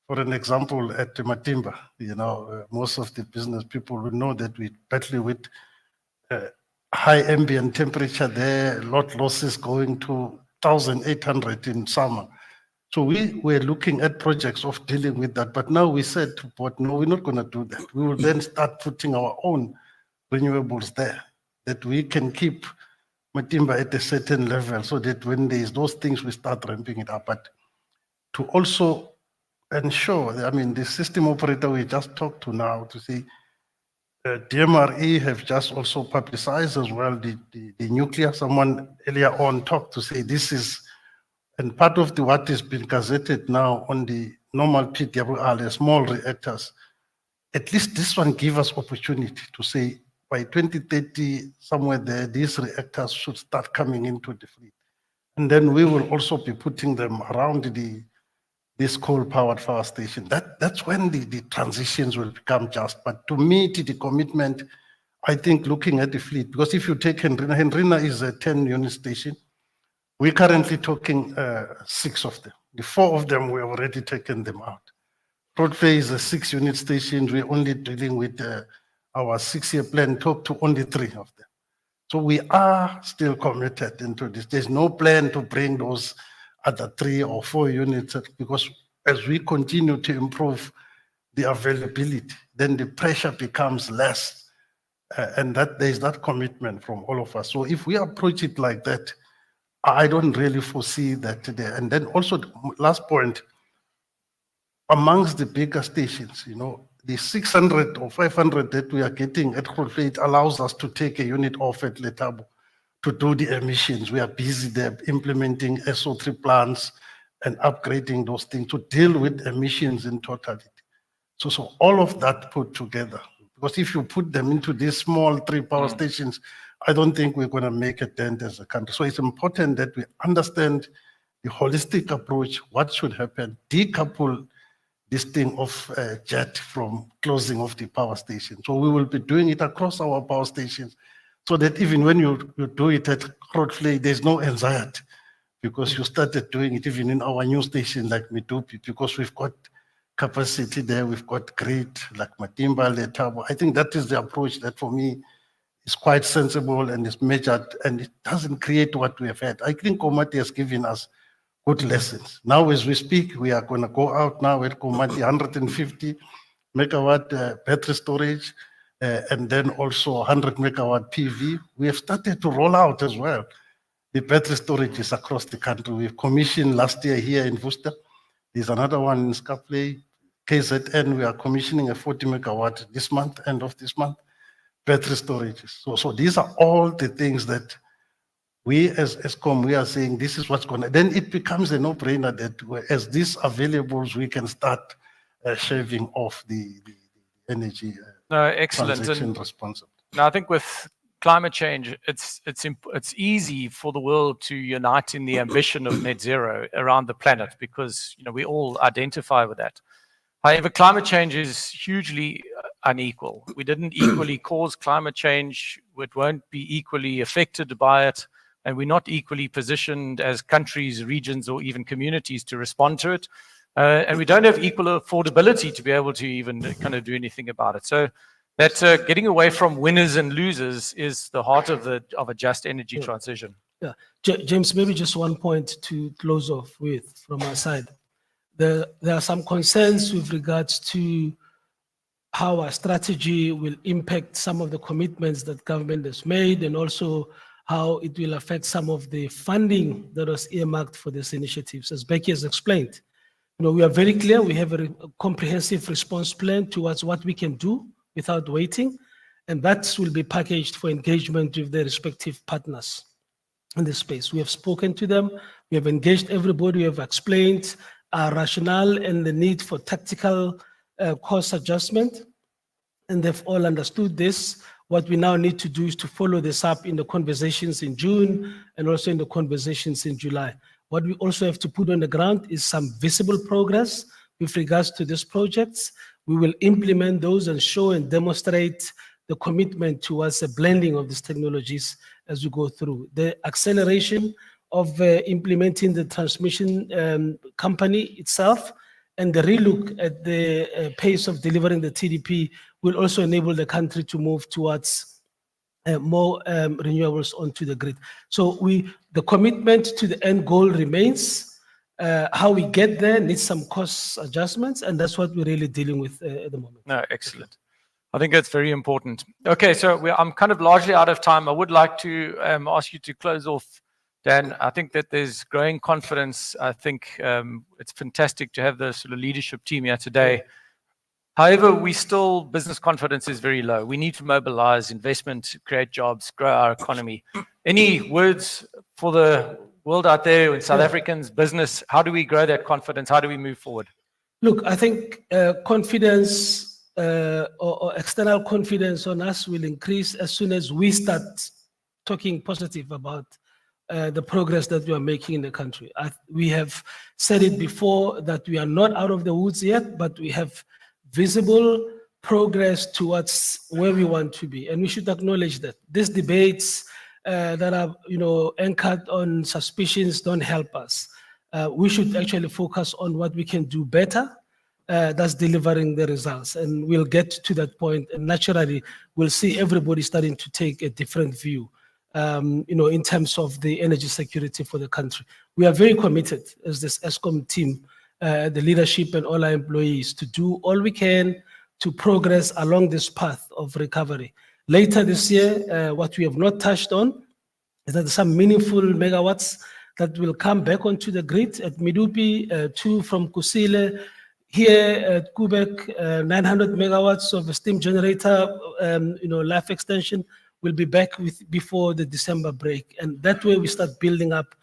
for an example, at Matimba, most of the business people will know that we battle with high ambient temperature there, load losses going to 1,800 in summer. So we were looking at projects of dealing with that, but now we said, but no, we're not going to do that. We will then start putting our own renewables there, that we can keep Matimba at a certain level, so that when there's those things, we start ramping it up. But to also ensure, the system operator we just talked to now to see, DMRE have just also publicized as well the nuclear. Someone earlier on talked to say this is, and part of what has been gazetted now on the normal PWR, the small reactors, at least this one gives us opportunity to say by 2030, somewhere there, these reactors should start coming into the fleet. And then we will also be putting them around this coal-powered power station. That's when the transitions will become just. But to meet the commitment, I think looking at the fleet, because if you take Henrina is a 10-unit station. We're currently talking 6 of them. The 4 of them, we already taken them out. Broadway is a 6-unit station. We're only dealing with our 6-year plan, talk to only 3 of them. So we are still committed into this. There's no plan to bring those other 3 or 4 units because as we continue to improve the availability, then the pressure becomes less. And that there's that commitment from all of us. So if we approach it like that, I don't really foresee that there. And then also, the last point, amongst the bigger stations, the 600 or 500 that we are getting at Grootveld allows us to take a unit off at Letabo to do the emissions. We are busy there implementing SO3 plants and upgrading those things to deal with emissions in totality. So all of that put together, because if you put them into these small 3 power stations, I don't think we're going to make a dent as a country. So it's important that we understand the holistic approach, what should happen, decouple this thing of jet from closing of the power station. So we will be doing it across our power stations so that even when you do it at Grootveld, there's no anxiety because you started doing it even in our new station like Medupi, because we've got capacity there, we've got grid like Matimba, Letabo. I think that is the approach that for me is quite sensible and is measured, and it doesn't create what we have had. I think Komati has given us good lessons. Now, as we speak, we are going to go out now at Komati 150 megawatt battery storage, and then also 100 megawatt PV. We have started to roll out as well the battery storages across the country. We've commissioned last year here in Worcester. There's another one in Scapley. KZN, we are commissioning a 40 megawatt this month, end of this month. Battery storages. So these are all the things that we as ESCOM, we are saying this is what's going to, then it becomes a no-brainer that as these availables, we can start shaving off the energy transition responsibly. Now, I think with climate change, it's easy for the world to unite in the ambition of net zero around the planet because we all identify with that. However, climate change is hugely unequal. We didn't equally cause climate change. It won't be equally affected by it. And we're not equally positioned as countries, regions, or even communities to respond to it. And we don't have equal affordability to be able to even kind of do anything about it. So that getting away from winners and losers is the heart of a just energy transition. Yeah, James, maybe just one point to close off with from our side. There are some concerns with regards to how our strategy will impact some of the commitments that government has made and also how it will affect some of the funding that was earmarked for these initiatives. As Becky has explained, we are very clear. We have a comprehensive response plan towards what we can do without waiting, and that will be packaged for engagement with the respective partners in this space. We have spoken to them. We have engaged everybody. We have explained our rationale and the need for tactical cost adjustment, and they've all understood this. What we now need to do is to follow this up in the conversations in June and also in the conversations in July. What we also have to put on the ground is some visible progress with regards to these projects. We will implement those and show and demonstrate the commitment towards the blending of these technologies as we go through. The acceleration of implementing the transmission company itself and the relook at the pace of delivering the TDP will also enable the country to move towards more renewables onto the grid. So the commitment to the end goal remains. How we get there needs some cost adjustments, and that's what we're really dealing with at the moment. No, excellent. I think that's very important. Okay, so I'm kind of largely out of time. I would like to ask you to close off, Dan. I think that there's growing confidence. I think it's fantastic to have the sort of leadership team here today. However, business confidence is very low. We need to mobilize investment, create jobs, grow our economy. Any words for the world out there in South Africans, business? How do we grow that confidence? How do we move forward? Look, I think confidence or external confidence on us will increase as soon as we start talking positive about the progress that we are making in the country. We have said it before that we are not out of the woods yet, but we have visible progress towards where we want to be. And we should acknowledge that. These debates that are anchored on suspicions don't help us. We should actually focus on what we can do better. That's delivering the results. And we'll get to that point, and naturally, we'll see everybody starting to take a different view, in terms of the energy security for the country. We are very committed as this ESCOM team, the leadership and all our employees, to do all we can to progress along this path of recovery. Later this year, what we have not touched on is that some meaningful megawatts that will come back onto the grid at Medupi, 2 from Kusile. Here at Quebec, 900 megawatts of a steam generator, life extension will be back before the December break. And that way we start building up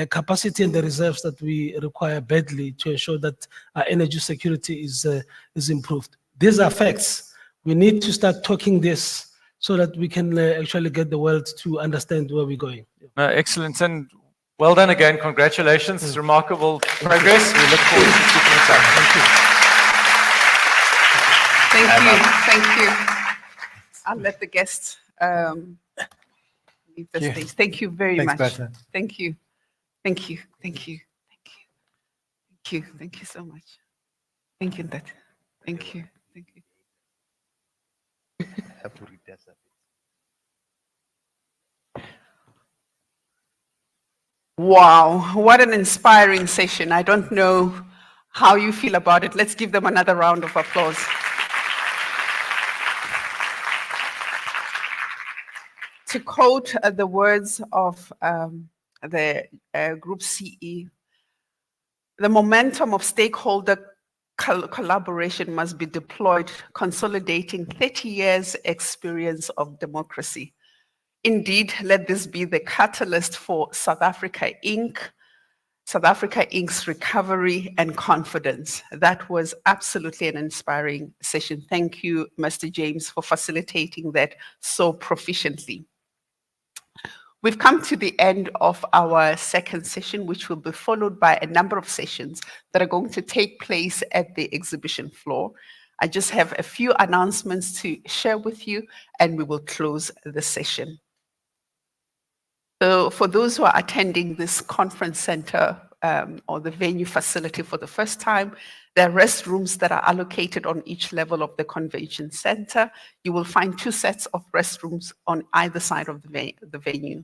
capacity and the reserves that we require badly to ensure that our energy security is improved. These are facts. We need to start talking this so that we can actually get the world to understand where we're going. Excellent. And well done again. Congratulations. It's remarkable progress. We look forward to keeping in touch. Thank you. Thank you. Thank you. I'll let the guests leave the stage. Thank you very much. Bertha. Thank you. Thank you. Thank you. Thank you. Thank you. Thank you so much. Thank you, Dad. Thank you. Thank you. Wow, what an inspiring session. I don't know how you feel about it. Let's give them another round of applause. To quote the words of the Group CE, the momentum of stakeholder collaboration must be deployed, consolidating 30 years' experience of democracy. Indeed, let this be the catalyst for South Africa Inc.'s recovery and confidence. That was absolutely an inspiring session. Thank you, Mr. James, for facilitating that so proficiently. We've come to the end of our second session, which will be followed by a number of sessions that are going to take place at the exhibition floor. I just have a few announcements to share with you, and we will close the session. So for those who are attending this conference center or the venue facility for the first time, there are restrooms that are allocated on each level of the convention center. You will find 2 sets of restrooms on either side of the venue.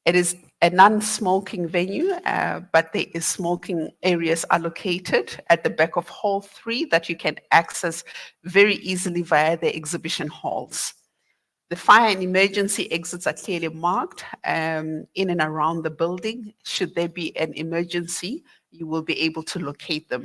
It is a non-smoking venue, but there is smoking areas allocated at the back of Hall 3 that you can access very easily via the exhibition halls. The fire and emergency exits are clearly marked in and around the building. Should there be an emergency, you will be able to locate them.